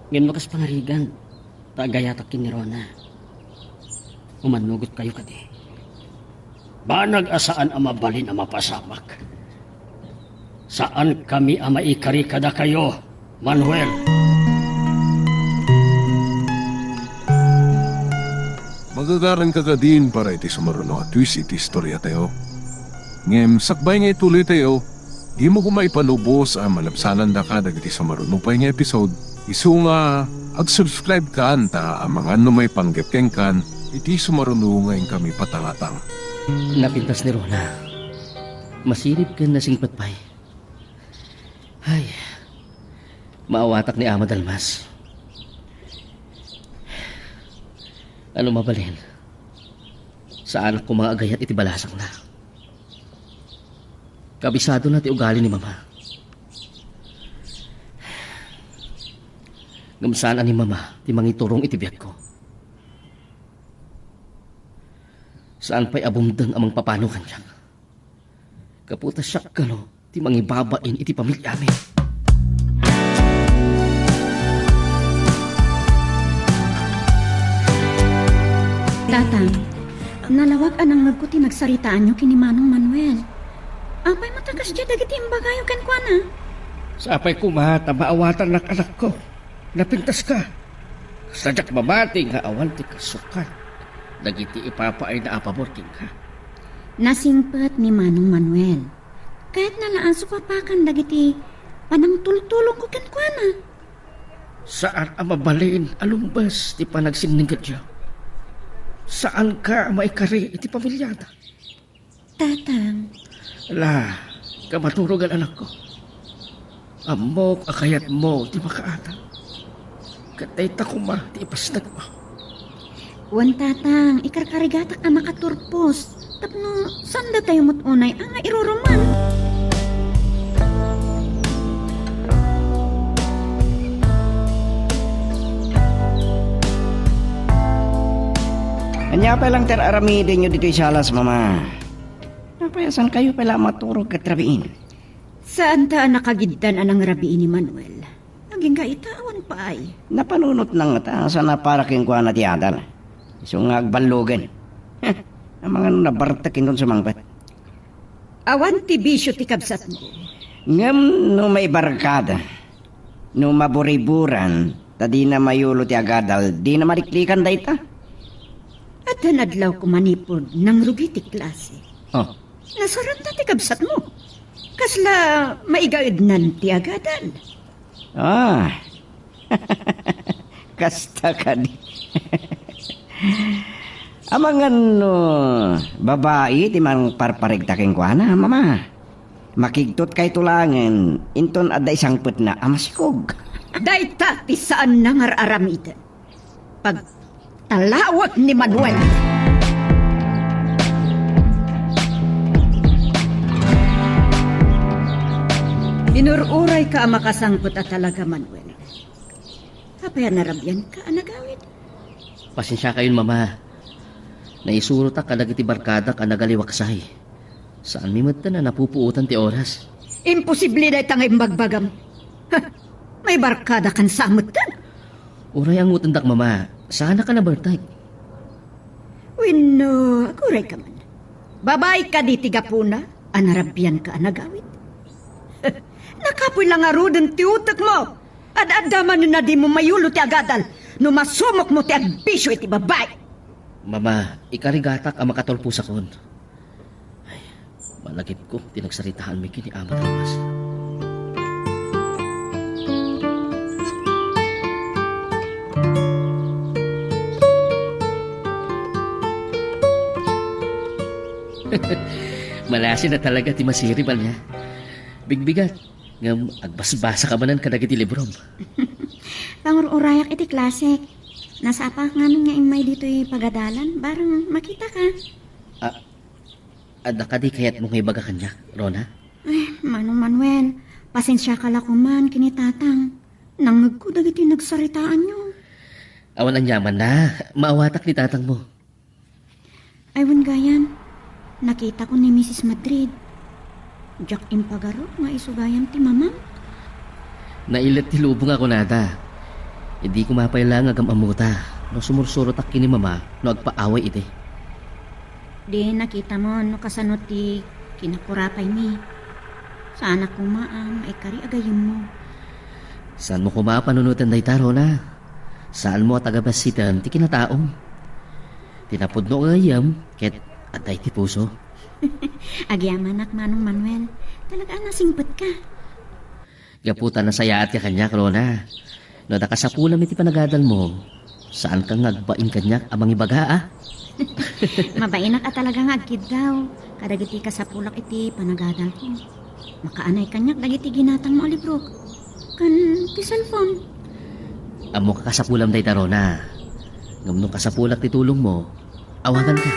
[SPEAKER 3] Ngayon makas pangarigan, tagayatakin ni Rona. Umanugot kayo kadi.
[SPEAKER 7] Banag asaan ang mabalin ang mapasamak. Saan kami ang maikari kada kayo, Manuel?
[SPEAKER 1] Magagaran ka din para iti sumaruno at twist iti istorya tayo. Ngem sakbay nga ituloy tayo, di mo kumaipanubos ang malapsanan da ka dagiti sumaruno pa nga episode. Isu nga ag-subscribe ka anta ang mga may panggap keng kan iti sumaruno ngayon kami patangatang.
[SPEAKER 6] Napintas ni Rona. Masirip ka na sing patpay. Ay, maawatak ni Ama Dalmas. Ano mabalin? Sa anak ko mga agayat iti balasak na. Kabisado na ti ugali ni Mama. Ngamsaan ni Mama ti mangiturong iti biyak ko. Saan pa'y abumdang amang papano kanyang. Kaputa siya kano ti mangibabain iti pamilya amin.
[SPEAKER 5] Tatang, nalawag anang nagkuti nagsaritaan nyo kini Manong Manuel. Apay matakas dya dagiti imbagayo ken kuana.
[SPEAKER 7] Sapay kumata maawatan ng anak ko. Napintas ka. Sadyak mamati nga awan ti kasukan. Dagiti ipapaay na apabor king ka.
[SPEAKER 5] Nasingpet ni Manong Manuel. Kahit nalaan supapakan dagiti panang tultulong ko ken kuana.
[SPEAKER 7] Saan ang mabalin alumbas ti panagsiningkat siya? Saan ka maikari iti pamilyada?
[SPEAKER 5] Tatang,
[SPEAKER 7] Ala, kamaturugan anak ko. Amok akayat mo ti makaata. Katay takuma ti ipasnag mo.
[SPEAKER 5] wan tatang, ikarkarigatak ang makaturpos. Tapno, sanda tayo mutunay ang iruruman.
[SPEAKER 4] Anya pa lang aramidin nyo dito isalas, Mama. Napayasan kayo pala maturog at rabiin.
[SPEAKER 2] Saan ta nakagiddan anang rabi ni Manuel? Naging kaitawan pa ay.
[SPEAKER 4] Napanunot lang ta sa naparaking kuha na ti Adal. Iso nga agbalugan. Ang mga nabartakin doon sa mangbat.
[SPEAKER 2] Awan ti bisyo ti kabsat mo.
[SPEAKER 4] Ngam no may barkada. No maburiburan. Ta di na mayulo ti Agadal. Di na mariklikan da ita.
[SPEAKER 2] At hanadlaw ko manipod ng rugi ti klase.
[SPEAKER 4] Oh.
[SPEAKER 2] Nasarat na ti kabsat mo. Kasla maigaidnan ti Agadal.
[SPEAKER 4] Ah. Kasta ka di. Amangan no, babae di man parparigtaking kwa na, Mama. Makigtot kay tulangan, inton ada isang put na amasikog.
[SPEAKER 2] Dayta ti saan nangararamitan. Pag talawag ni Manuel. Inururay ka makasangpot at talaga, Manuel. Kapaya narabyan ka, anagawid.
[SPEAKER 6] Pasensya kayon, Mama. Naisuro ta kadagiti barkada ka nagaliwaksay. Saan mimad na napupuutan ti oras?
[SPEAKER 2] Imposible na itang imbagbagam. May barkada kan samot ka.
[SPEAKER 6] Uray ang utandak, Mama. Sana ka na bartay.
[SPEAKER 2] Wino, aguray ka man. Babay ka di tigapuna, anarabyan ka anagawid. Nakapoy lang arudan ti utak mo. Ad-adaman na di mo mayulo ti Agadal. No masumok mo ti agbisyo iti babay.
[SPEAKER 6] Mama, ikarigatak ang makatulpo sa kon. Ay, malagip ko, tinagsaritahan mi kini Ama Dalmas. Malasin na talaga ti masiribal niya. Bigbigat, ngam agbasbasa ka manan kadag iti librom.
[SPEAKER 5] Pangururayak iti klasik. Nasa apa nga nga imay dito pagadalan, barang makita ka.
[SPEAKER 6] Ada ka di kayat mong ibaga kanya, Rona?
[SPEAKER 5] Manong Manuel, pasensya ka la kuman kinitatang. Nangag ko dagiti nagsaritaan nyo.
[SPEAKER 6] Awan ang yaman na, maawatak ni tatang mo.
[SPEAKER 5] Aywan gayan, nakita ko ni Mrs. Madrid. Jack impagaro nga isugayan ti mamam.
[SPEAKER 6] Nailit ti lubong ako nada. Hindi ko mapailang agam amuta. No sumursurot ak kini mama, no agpaaway iti.
[SPEAKER 5] Di nakita mo no kasanot ti kinakurapay mi. Sana kumaam ay kari agayim mo.
[SPEAKER 6] Saan mo kumapanunutan day taro na? Saan mo tagabasitan ti kinataong? Tinapod no ngayam, ket atay ti puso.
[SPEAKER 5] Agyaman ak Manong Manuel, talaga nasingpet ka.
[SPEAKER 6] Gaputan na saya at ka kanya, Rona. No nakasapulam iti panagadal mo, saan kang nagbain kanya amang ibaga ah?
[SPEAKER 5] Mabainak at talagang agkid daw. Kadagiti kasapulak iti panagadal ko. Makaanay kanyak dagiti ginatang mo alibrok. Kan ti cellphone.
[SPEAKER 6] Amo ka kasapulam day taro na. Ngam nung kasapulak ti tulong mo, awagan ka.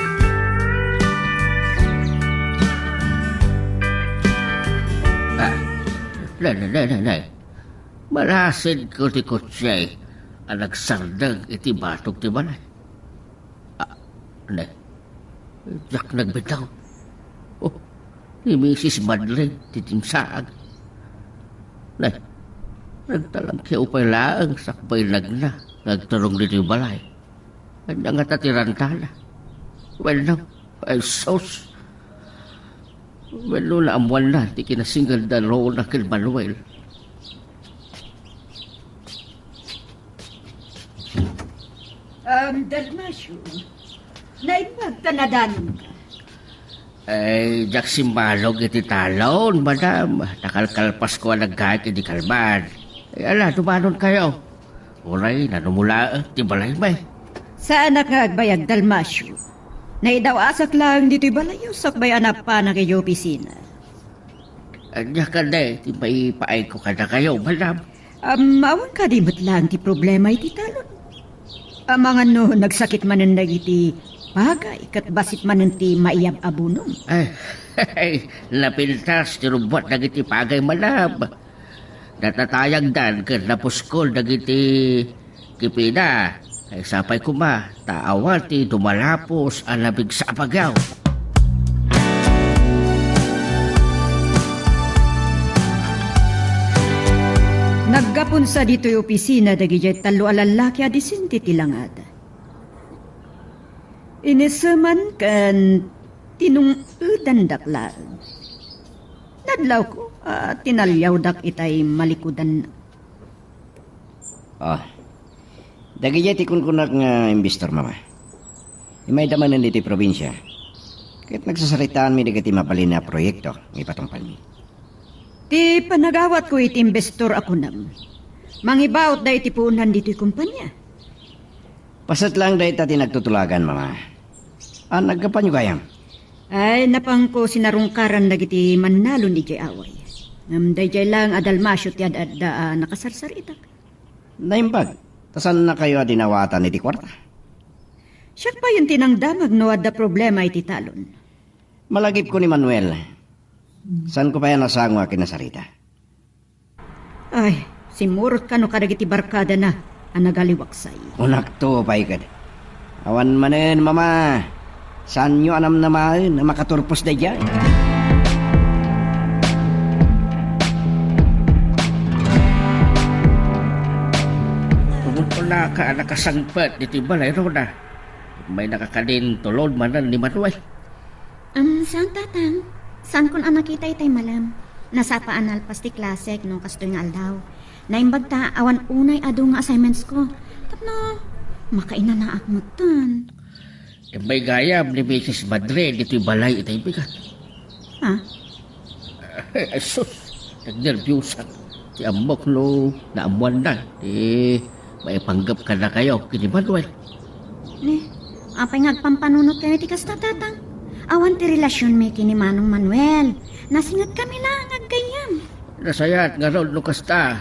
[SPEAKER 7] Nay. Malasin ko ti kutsay. Ang nagsardag iti batok ti balay. Nay. Jack nagbitaw. Oh, ni Mrs. Madrid ti timsaag. Nay. Nagtalang kaya upay laang sakbay nagna. Nagtarong dito yung balay. Ang nga tatirantala. Well now, ay sos. Well no, naamuan na. Di kinasinggal na roon na kil Manuel.
[SPEAKER 2] Dalmasyo, naipagtanadanon ka.
[SPEAKER 7] Ay, jak simbalog iti talon, madam. Nakalkalpas ko ang nagkahit iti kalman. Ay, ala, tumanon kayo. Uray, nanumula, ti balay may.
[SPEAKER 2] Saan nakagbayag Dalmasyo? Naidaw asak lang dito'y balayo sakbay anak pa na kayo opisina.
[SPEAKER 7] Anya ka na, ti may paay ko ka na kayo, madam.
[SPEAKER 2] Awan ka di ba't lang ti problema iti talon? Mga no, nagsakit manan iti bagay, kat basit manan ti maiyab abunong.
[SPEAKER 7] Ay, napintas, ti rumbot nagiti pagay madam. Natatayag dan, kat napuskol nagiti kipina. Ay sapay kuma, taawan ti tumalapos ang labig sa apagaw.
[SPEAKER 2] Naggapon sa dito'y opisina dagijay talo alalaki adisinti tilangad. Inisaman kan tinungudan daklaan. Nadlaw ko, tinalyaw dak itay malikudan na.
[SPEAKER 4] Dagijay ti kunkunak nga imbestor mama. Imay daman niti probinsya. Kahit nagsasaritaan mi dagiti mapalin na proyekto, ipatungpal mi.
[SPEAKER 2] Ti panagawat ko iti investor ako nam. Mangibaot da iti puunan dito'y kumpanya.
[SPEAKER 4] Pasat lang dahi tati nagtutulagan mama. Nagkapanyo kayang?
[SPEAKER 2] Ay, napang ko sinarungkaran dagiti manalo ni jay away. Ngam dayjay lang adalmasyo ti adda nakasarsaritak.
[SPEAKER 4] Naimbag, tasan na kayo adinawatan iti kwarta?
[SPEAKER 2] Siyak pa yung tinangdamag no adda problema iti talon.
[SPEAKER 4] Malagip ko ni Manuel. Saan ko pa yan nasangwa kinasarita?
[SPEAKER 2] Ay, simurot ka no kadagiti barkada na ang nagaliwaksay.
[SPEAKER 4] Unak to, paikad. Awan manen, mama. Saan nyo anam naman na makaturpos na dyan?
[SPEAKER 7] Wala ka nakasangpat dito balay Rona. May nakakadin tulod manan ni Manuel.
[SPEAKER 5] Saan tatang? Saan kun nakita itay malam? Nasapaan alpas ti klasek no kastoy nga aldaw. Naimbag ta awan unay ado nga assignments ko. Tapno, makaina na akmutan.
[SPEAKER 7] May gayam ni Mrs. Madrid dito balay itay bigat.
[SPEAKER 5] Ha?
[SPEAKER 7] Ay sus, nagnervyusan. Ti amok no, naamuan na. May panggap ka na kayo kini Manuel.
[SPEAKER 5] Ne, apay nga pampamunot kayo ti kasta tatang. Awan ti relasyon mi kini Manong Manuel. Nasingat kami lang agayam.
[SPEAKER 6] Nasayat nga raw no kasta.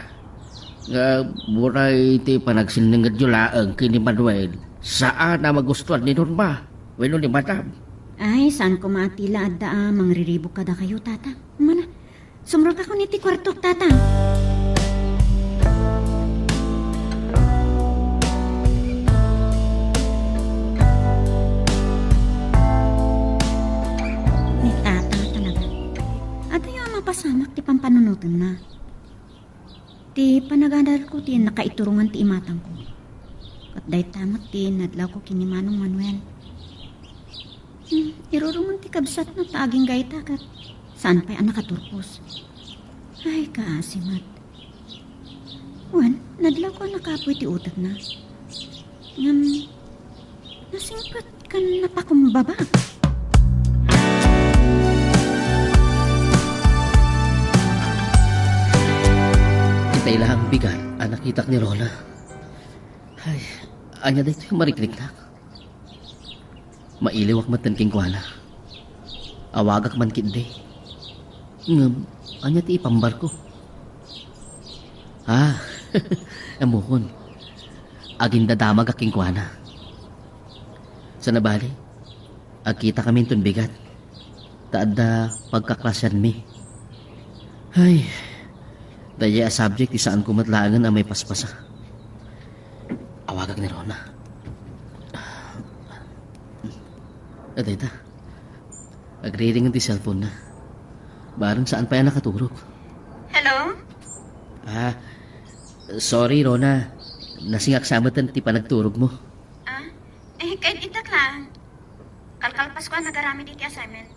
[SPEAKER 6] Nga buray ti panagsiningad yung laang kini Manuel. Saan na magustuhan ni Norma? Weno ni Madam.
[SPEAKER 5] Ay, saan ko maatila at mangriribo kada kayo, tata. Mana, sumrog ako niti kwartok, tata. Ni tata talaga. At yung mapasamak ti pampanunutan na. Ti panagadal ko ti nakaiturungan ti imatang ko. At dahi tamot ti nadlaw ko kini Manong Manuel. Irurungan ti kabsat na taaging gaita kat saan pa'y anak katurpos. Ay, kaasimat. Wan, nadlaw ko nakapoy ti utak na. Nasingpat ka napakumbaba.
[SPEAKER 6] Itay lahang bigat, anak itak ni Rona. Ay, anya da ito yung mariklik na. Mailiwak man tan kingkwana. Awagak man kindi. Ngam, anya ti ipambar ko. Ah, amuhon. Aging dadamag aking kwana. Sa nabali, agkita kami itong bigat. Taada pagkaklasyan mi. Ay, daya subject isaan kumatlaangan na may paspasa. Awagak ni Rona. Aday ta. Agreading ang ti cellphone na. Barang saan pa yan nakaturog.
[SPEAKER 5] Hello?
[SPEAKER 6] Ah, sorry Rona. Nasingak samatan ti panagturog mo.
[SPEAKER 5] Kahit itak lang. Kalkalpas ko nagarami diti assignment.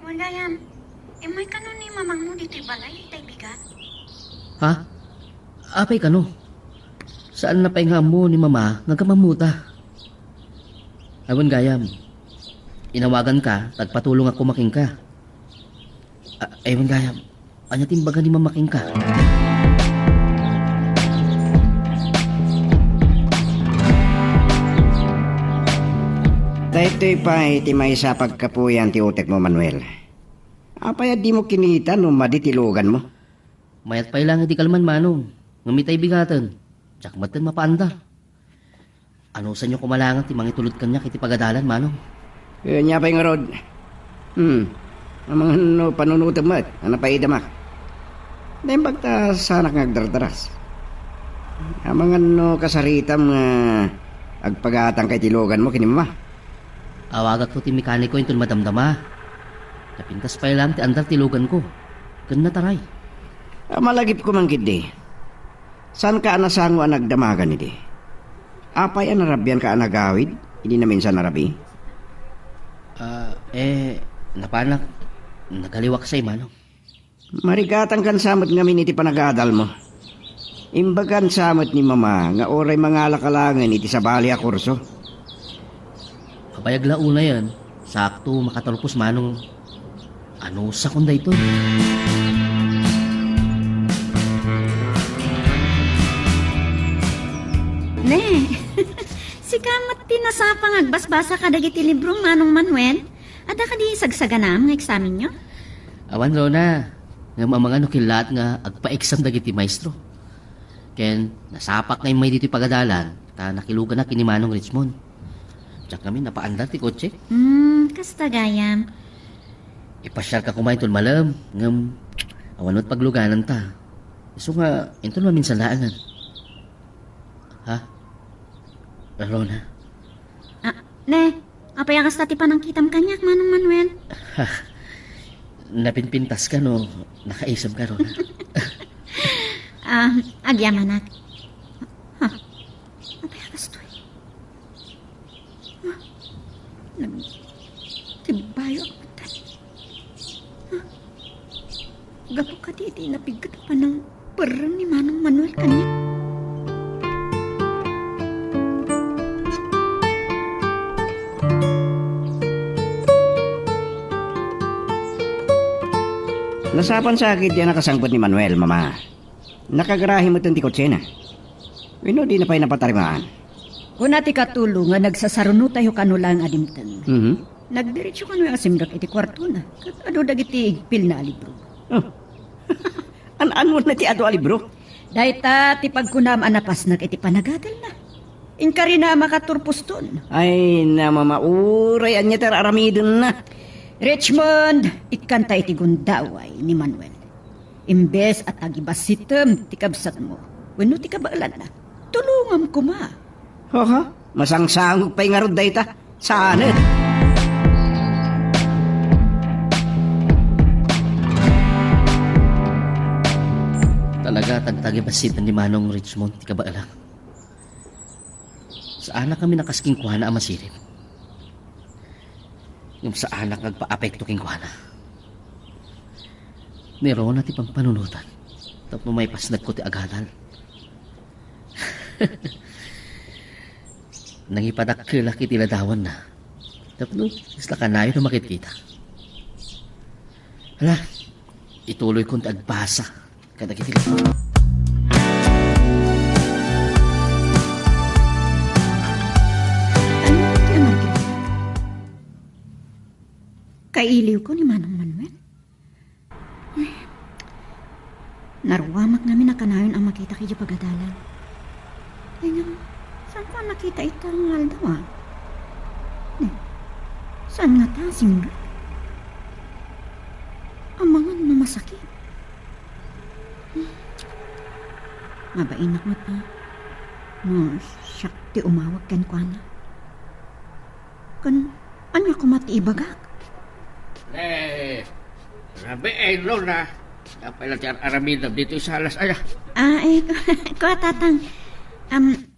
[SPEAKER 5] Wala yan. May kanon ni mamang mo dito balay, tay bigat.
[SPEAKER 6] Ha? Apay ka no? Saan na paingam mo ni mama nagkamamuta? Awan gayam. Inawagan ka, tagpatulong ako making ka. Awan gayam. Anya timbaga ni mamaking ka.
[SPEAKER 4] Dahito'y pa iti may sa pagkapuyan ti utek mo, Manuel. Apay di mo kinita no maditilugan mo.
[SPEAKER 6] Mayat pa'y lang iti kalman manong. Ngamitay bigatan. Tsak matan mapaandar. Ano sa inyo kumalangan ti mangitulod kanya kiti pagadalan manong?
[SPEAKER 4] Nya pa'y nga rod. Ang mga no, panunutab mo ano pa idamak. Dahil pagta sanak ngagdardaras. Ang mga no kasaritam nga agpagatang kay tilugan mo kinima.
[SPEAKER 6] Awagak ko ti mekaniko yung madamdama. Napintas pa'y lang ti andar tilugan ko. Gan na taray.
[SPEAKER 4] Malagip ko man kidi. Saan ka anasango ang nagdamagan idi? Apay ang narabyan ka ang nagawid? Hindi na minsan narabi?
[SPEAKER 6] Napanak. Nagaliwak sa'y manong.
[SPEAKER 4] Marigatan kan samot nga miniti panagadal mo. Imbagan samot ni mama nga oray mga lakalangan iti sa bali a kurso.
[SPEAKER 6] Kabayag launa yan. Sakto makatalpos manong. Ano sa kunda ito?
[SPEAKER 5] Ne, si kamat tinasapang agbasbasa kadagiti libro Manong Manuel. Ada ka di sagsaganam nga eksamen nyo?
[SPEAKER 6] Awan Rona. Nga mga nukilat nga agpa-exam dagiti maestro. Ken nasapak na yung may dito pagadalan. Ta nakilugan na kini Manong Richmond. Tsak kami napaandar ti kotse.
[SPEAKER 5] Kasta gayam.
[SPEAKER 6] Ipasyar ka kumain tol malam. Ngam awanot pagluganan ta. So nga intol maminsan laangan. Ha? Rona.
[SPEAKER 5] Ne, apay akas tati pa nang kitam kanyak Manong Manuel.
[SPEAKER 6] Napinpintas ka no. Nakaisam ka Rona.
[SPEAKER 5] Agyaman at. Apay akas to eh. Tibayo ako tan. Gapo ka di napigat pa ng perang ni Manong Manuel kanya.
[SPEAKER 4] Nasapan sa akit yan nakasangkot ni Manuel, mama. Nakagarahi mo itong tikotse na. Wino di na pa'y napatarimaan.
[SPEAKER 2] Kung nati katulo nga nagsasaruno tayo kanulang adimtan. Nagdiretso ka no yung asimdak iti kwarto na. Kat ado dagiti igpil na libro.
[SPEAKER 4] An mo na ti ado alibro?
[SPEAKER 2] Dahita ti pagkunam anapas nag iti panagadal na. Inkari na makaturpuston.
[SPEAKER 4] Ay, namamauray anya ter aramidon na.
[SPEAKER 2] Richmond, ikanta iti gundaway ni Manuel. Imbes at agibasitem ti kabsat mo. Wano ti kabaalan na. Tulungam ko ma.
[SPEAKER 4] Hoha, masangsangog pa'y nga rod dayta. Saan?
[SPEAKER 6] Talaga tagtagibasitan ni Manong Richmond, ti kabaalang. Sa anak kami nakasking kuhana ang masirin. Yung sa anak nagpa-apekto king kuhana. Meron na ti pang panunutan. Tapos may pasnag ko ti agadal. Nangipadakila kiti ladawan na. Tapos isla ka na yun makikita. Hala, ituloy kong agbasa. Kada kiti
[SPEAKER 2] Ano ti amargit? Kailiw ko ni Manong Manuel. Narwamak namin na kanayon ang makita kaya pagadalan. Kaya nga, saan ko nakita itang aldaw ah? Saan nga ta, simura? Ang mga namasakit. Mabainak mo ta. No, siyak ti umawag kan kwa na. Anya ko mati ibagak?
[SPEAKER 7] Sabi, Lona. Kapay lang siya aramid dito sa alas. Ay,
[SPEAKER 5] Ko tatang.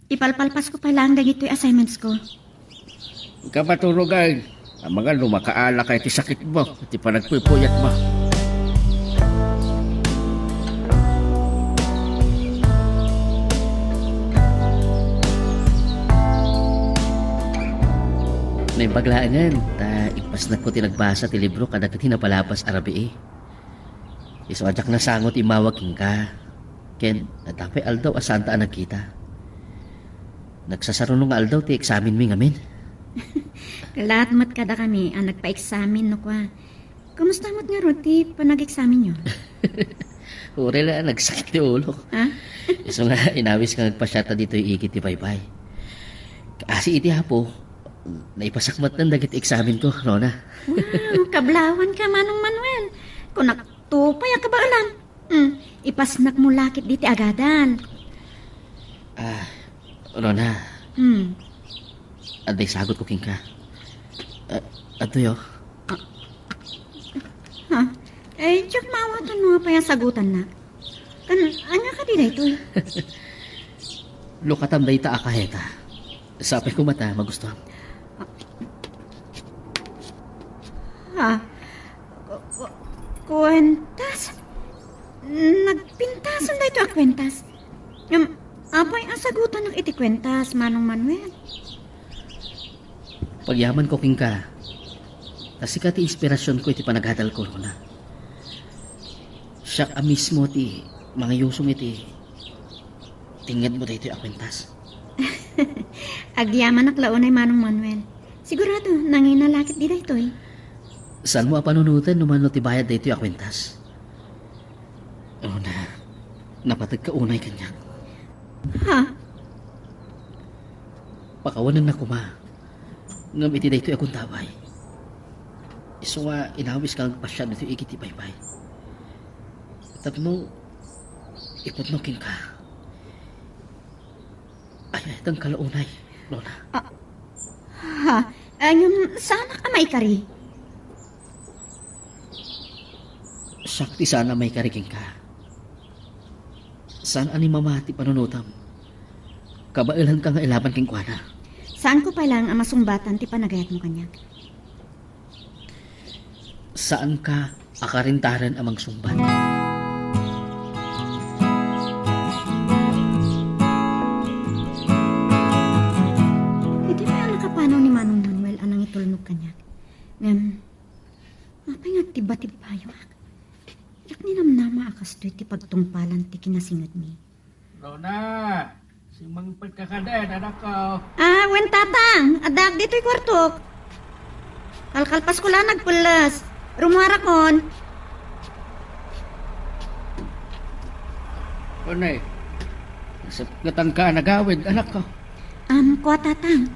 [SPEAKER 5] Ipalpalpas ko pa lang dagito yung assignments ko.
[SPEAKER 7] kapaturugan. Ang mga lumakaala kay ti sakit mo. Ti panagpupuyat mo.
[SPEAKER 6] Naibaglaangan, ipas na ko tinagbasa ti libro kada kati napalapas arabi eh. Iso ajak na sangot imawagin ka. Ken, natapay aldaw asanta ang nagkita. Nagsasarunong nga aldaw ti eksamin mi ngamin.
[SPEAKER 5] Kalat mat kada kami ang nagpa-examine no kwa. Kumusta mat nga roti pa nag-examine nyo?
[SPEAKER 6] Ure la, nagsakit ti ulo.
[SPEAKER 5] Ha?
[SPEAKER 6] Iso nga, inawis ka nagpasyata dito yung ikit ti baybay. Kasi iti hapo, naipasakmat ng dagit eksamin ko, Rona.
[SPEAKER 5] Wow, kablawan ka Manong Manuel. Kung naktupay ang kabaalan. Ipasnak mo lakit diti agadan.
[SPEAKER 6] Rona,
[SPEAKER 5] Hmm.
[SPEAKER 6] aday sagot ko king ka. Ato yo?
[SPEAKER 5] Ha? Diyak mawatan mo pa yung sagutan na. Anya ka di dito eh.
[SPEAKER 6] Lukatam day ta akaheta. Sapay ko mata, magustuhan.
[SPEAKER 5] Ha? Kwentas? Nagpintasan na ito ang kwentas. Apay ang sagutan ng iti kwentas, Manong Manuel.
[SPEAKER 6] Pagyaman ko king ka, kasi ka ti inspirasyon ko iti panaghadal ko, Rona. Siya ka mismo ti mga yusong iti tingad mo dito ang kwentas.
[SPEAKER 5] Agyaman ak launay Manong Manuel. Sigurado, nanginalakit di dito eh.
[SPEAKER 6] Saan mo apanunutan naman no ti bayad dito ang kwentas? Rona, napatag ka unay kanya.
[SPEAKER 5] Ha?
[SPEAKER 6] Pakawanan na kuma. Ngam iti dito akong tabay. Iso nga inawis kang pasya nito ikiti baybay. Tapno, ipatnoking ka. Ay, itang kalaunay, Lola.
[SPEAKER 5] Ha? Sana ka may kari.
[SPEAKER 6] Sakti sana may kariging ka. Saan ani mamati panunutam? Kabailan ka nga ilaban king kuana.
[SPEAKER 5] Saan ko pa lang ang masumbatan ti panagayat mo kanya?
[SPEAKER 6] Saan ka akarintaran amang sumbat?
[SPEAKER 5] Hindi pa yung nakapanaw ni Manong Manuel anang itulnog kanya. Mapay nga tiba-tibayo. Yak ni namnama akas do'y ti pagtungpalan ti kinasingad mi.
[SPEAKER 7] Rona, si Mang Pagkakaden, anak ko.
[SPEAKER 5] Wen tatang, adag dito'y kwartok. Kalkalpas ko lang nagpulas. Rumara kon.
[SPEAKER 7] Unay, nasapgatan ka nagawid, anak ko.
[SPEAKER 5] Kuha tatang.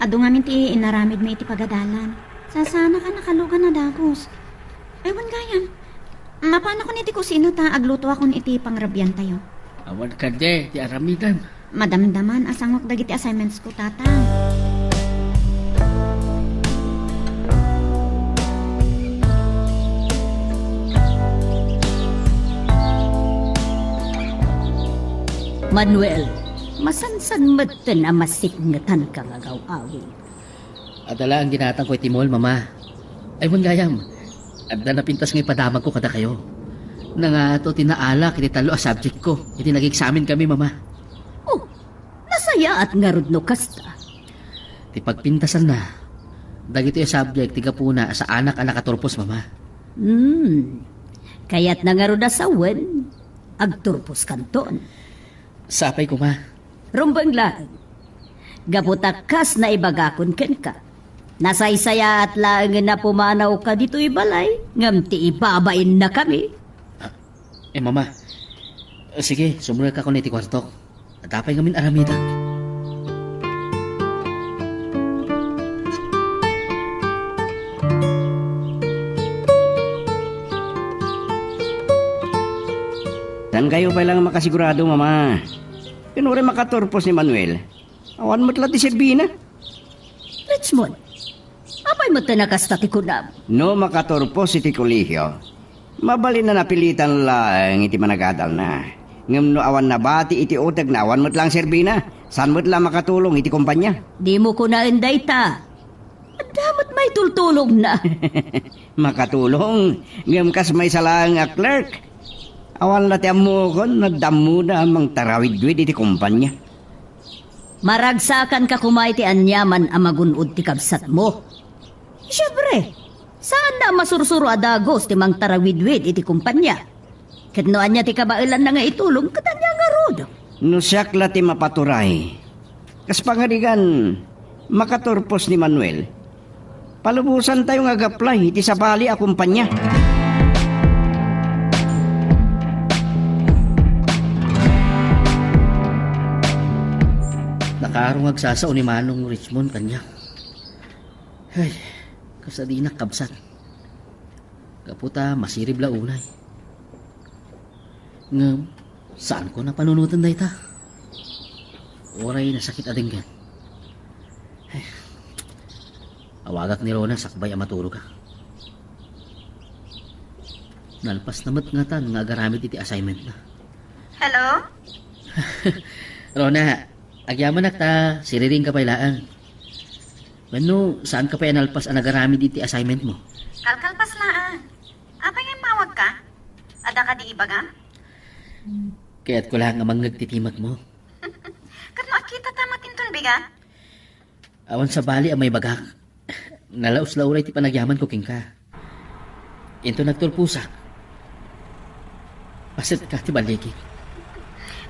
[SPEAKER 5] Ado nga minti inaramid may iti pagadalan. Sasana ka nakalugan na dagos. Ewan gayam. Mapana ko niti ko sino ta agluto akong iti pangrabyan tayo.
[SPEAKER 7] Awan ka de, ti aramidan.
[SPEAKER 5] Madamdaman asangok dagiti assignments ko tatang.
[SPEAKER 2] Manuel, masansan matan na masikngatan ka nga gaw-awin.
[SPEAKER 6] Adala ang ginatang ko itimol, mama. Ay, gayam. Adda na pintas ng ipadamag ko kada kayo. Na nga to tinaala kinitalo a subject ko. Iti nag-examine kami, mama.
[SPEAKER 2] Oh, nasaya at ngarod no kasta.
[SPEAKER 6] Ti pagpintasan na. Dagito yung subject, tiga puna sa anak katurpos, mama.
[SPEAKER 2] Kaya't nangarod asawan, agturpos kanton.
[SPEAKER 6] Sapay ko, ma.
[SPEAKER 2] Rumbang lang. Gaputakas na ibagakon ken ka. Nasaysaya at lang na pumanaw ka dito ibalay. Ngamti ibabain na kami.
[SPEAKER 6] Mama. Sige, sumunod ka ko na iti kwarto. Atapay ngamin aramida.
[SPEAKER 4] Saan kayo pa lang makasigurado, mama? Kunwari makaturpos ni Manuel. Awan mo't lang ti Serbina.
[SPEAKER 2] Richmond, apay mo tanakasta ti kunam.
[SPEAKER 4] No makaturpos iti kolehiyo. Mabalin na napilitan lang iti managadal na. Ngam no awan na bati iti utag na awan mo't lang Serbina. Saan mo't lang makatulong iti kumpanya?
[SPEAKER 2] Di mo ko na inday ta. Damat may tultulog na.
[SPEAKER 4] Makatulong. Ngam kas may salang a clerk. Awan na ti amo kon nagdamo na amang tarawid-wid iti kumpanya.
[SPEAKER 2] Maragsakan ka kumay ti anyaman amagunod ti kabsat mo. Siyempre, saan na masursuro adagos ti mang tarawid-wid iti kumpanya? Katnoan niya ti kabailan na nga itulong katanya nga rod.
[SPEAKER 4] No siyakla ti mapaturay. Kas pangarigan, makaturpos ni Manuel. Palubusan tayo nga gaplay iti sabali a kumpanya.
[SPEAKER 6] Nakarong agsasao ni Manong Richmond kanya. Ay, kasadi na kabsat. Kaputa, masirib la unay. Ngam, saan ko na panunutan na ita? Oray na sakit ading gan. Ay, awagak ni Rona, sakbay ang matulog ka. Nalpas namat nga tan, nga agaramit iti assignment na.
[SPEAKER 5] Hello?
[SPEAKER 6] Rona, agyaman ta, siriring ka pailaan. Mano, saan ka pa nalpas ang nagaramid iti assignment mo?
[SPEAKER 5] Kalkalpas laan. Apay nga mawag ka? Ada ka di ibaga?
[SPEAKER 6] Kaya't ko lang amang nagtitimag mo.
[SPEAKER 5] Kat mo akita tamatin tulbiga?
[SPEAKER 6] Awan sa bali ang may bagak. Nalaos lauray ti panagyaman ko king ka. Into nagtulpusa. Pasit ka ti baliki.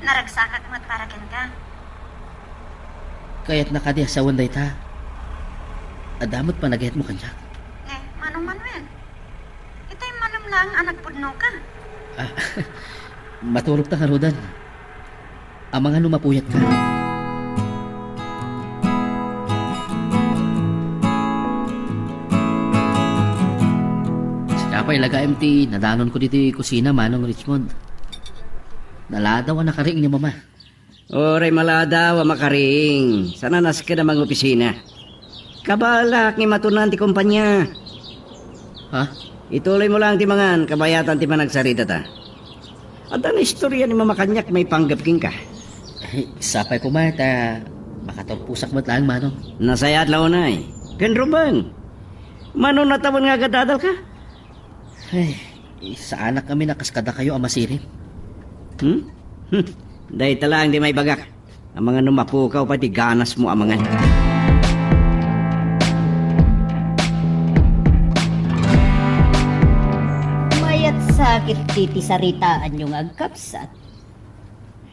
[SPEAKER 5] Naragsakak mo't parakin ka.
[SPEAKER 6] Kaya't nakadiasawan day ta. Adamot pa nagayat mo kanya.
[SPEAKER 5] Manong Manuel. Ito'y manong lang anak pudno ka.
[SPEAKER 6] Matulog ta karudan. Ang mga lumapuyat ka. Sikapay laga MT, nadanon ko dito kusina Manong Richmond. Naladaw ang nakaring ni mama.
[SPEAKER 4] Oray malada wa makaring. Sana nas ka namang opisina. Kabalak ni matunan ti kumpanya.
[SPEAKER 6] Ha?
[SPEAKER 4] Ituloy mo lang ti mangan, kabayatan ti managsarita ta. At ang istorya ni Mama Kanyak may panggapking ka.
[SPEAKER 6] Sapay ko ta makatagpusak mo't lang Manong.
[SPEAKER 4] Nasaya at launay. Kenrubang. Mano natawan nga gadadal ka?
[SPEAKER 6] Ay, sa anak kami nakaskada kayo ang masirin.
[SPEAKER 4] Dahil talang di may bagak. Ang mga numapukaw pati ganas mo amangan.
[SPEAKER 2] Mayat sakit titi saritaan yung agkapsat.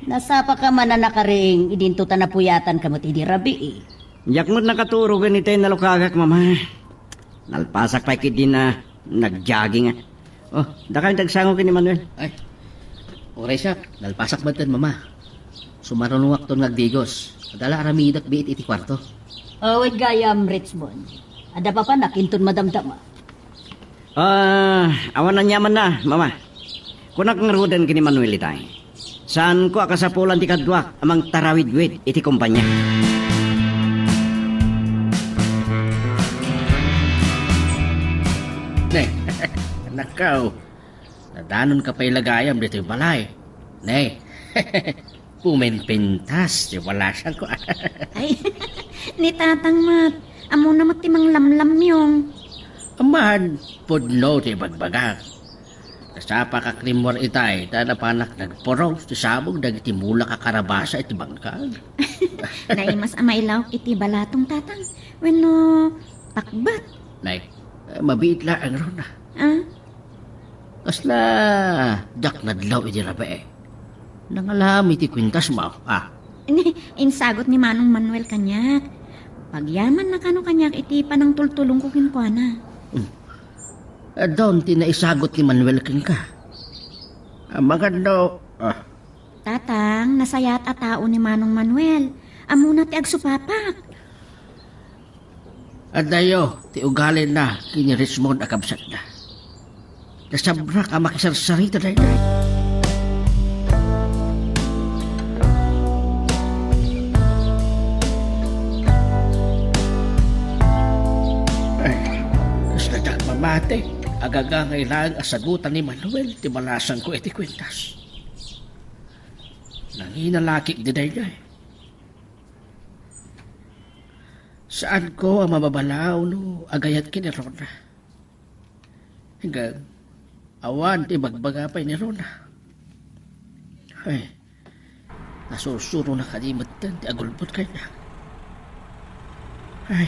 [SPEAKER 2] Nasapa ka man na nakaring idinto tanapuyatan kamot idi rabi eh.
[SPEAKER 4] Yak mo't nakaturo ganito yung nalukagak, Mama. Nalpasak pa kid din na nag-jogging. Oh, dakang dagsango kini Manuel.
[SPEAKER 6] Ay, oray siya, nalpasak ba mama? Sumarunong akton ngagdigos. Adala aramidak biit iti kwarto.
[SPEAKER 8] Awit gayam, Richmond. Ada pa pa nakintun madamdama.
[SPEAKER 4] Awan na nyaman na, mama. Kunak ngarudan kini Manuel itay. Saan ko akasapulan ti kadwa amang tarawid-wid iti kumpanya.
[SPEAKER 6] Ne, nakaw. Nadanon ka pa ilagayam dito yung balay. Ne, pumenpintas, di wala siya ko.
[SPEAKER 5] Ay, ni tatang mat. Amo na matimang lamlam yung.
[SPEAKER 6] Amahan, pudno ti bagbaga. Kasapa ka krimwar itay, tanapanak nagpuraw, ti sabog, dagiti mula ka karabasa iti bangkag.
[SPEAKER 5] Naimas amailaw iti balatong tatang. Wenno, pakbat.
[SPEAKER 6] Nay, mabiit lang ang rona.
[SPEAKER 5] Ah?
[SPEAKER 6] Kasla, dak nadlaw iti rabe. Nangalam iti kwintas mo,
[SPEAKER 5] Insagot ni Manong Manuel kanyak. Pagyaman na kano kanyak iti panang tultulong ko kinkwana.
[SPEAKER 6] Doon tinaisagot ni Manuel king ka. Maganda,
[SPEAKER 5] Tatang, nasayat at tao ni Manong Manuel. Amo na ti agsupapak.
[SPEAKER 6] Adayo, ti ugalin na, kini Richmond akabsat na. Nasabra ka makisarsarita na yun. Nasladak mamate, agaga ngailang asagutan ni Manuel, ti malasan ko iti kwintas. Nanginalakik di na yun. Saan ko ang mababalaw no agayat kini Rona? Hanggang awan ti bagbagapay ni Rona. Ay, nasusuro na kalimatan ti agulbot kanya. Ay,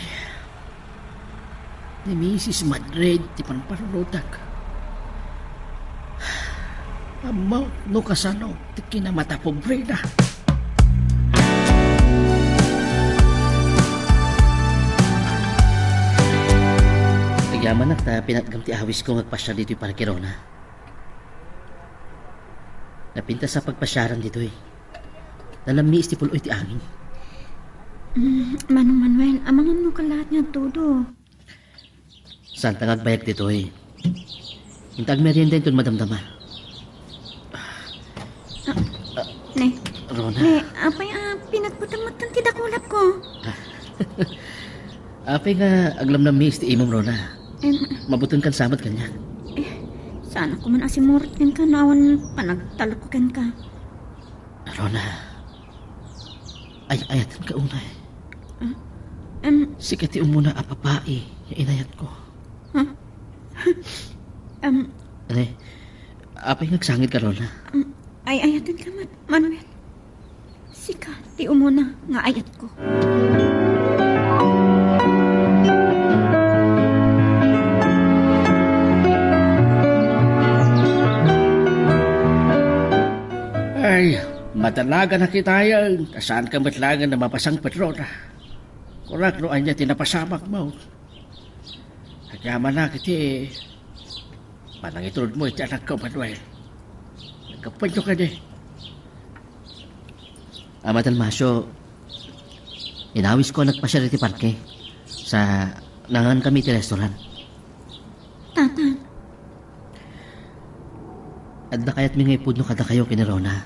[SPEAKER 6] ni Mrs. Madrid ti panpanunutak. Amaw no kasano ti kinamata pobre na. Yaman na pinatgam ti awis ko ngagpasya dito para kay Rona. Napinta sa pagpasyaran dito Nalamniis ti puloy ti angin.
[SPEAKER 5] Manong Manuel, amangan mo ka lahat nga todo.
[SPEAKER 6] Saan tangag bayak dito Intag merienda ito madamdama.
[SPEAKER 5] Ne,
[SPEAKER 6] Rona.
[SPEAKER 5] apay pinagputamatan ti dakulap ko.
[SPEAKER 6] Apay nga aglam na miss ti imong Rona. Mabuton kan samat kanya.
[SPEAKER 5] Sana ko man asimurit ka nawan panagtalukukan ka.
[SPEAKER 6] Rona. Ayatan ka unay. Sikati umuna apapai yung inayat ko. Apay nagsangit ka, Rona?
[SPEAKER 5] Ayatan ka, Manuel. Sika, ti umuna nga ayat ko.
[SPEAKER 6] Ay, matalaga na kita yan. Saan ka matlagan na mapasang patrona? Kurak no anya tinapasamak mo. Nagyaman na kiti. Manang itulod mo iti anak ko, Manuel. Nagkapanyo ka di. Amatal Masyo, inawis ko nagpasya iti parke. Sa nangan kami ti restaurant.
[SPEAKER 5] Tatang.
[SPEAKER 6] Adda kaya't mi ngayon no kada kayo kini Rona.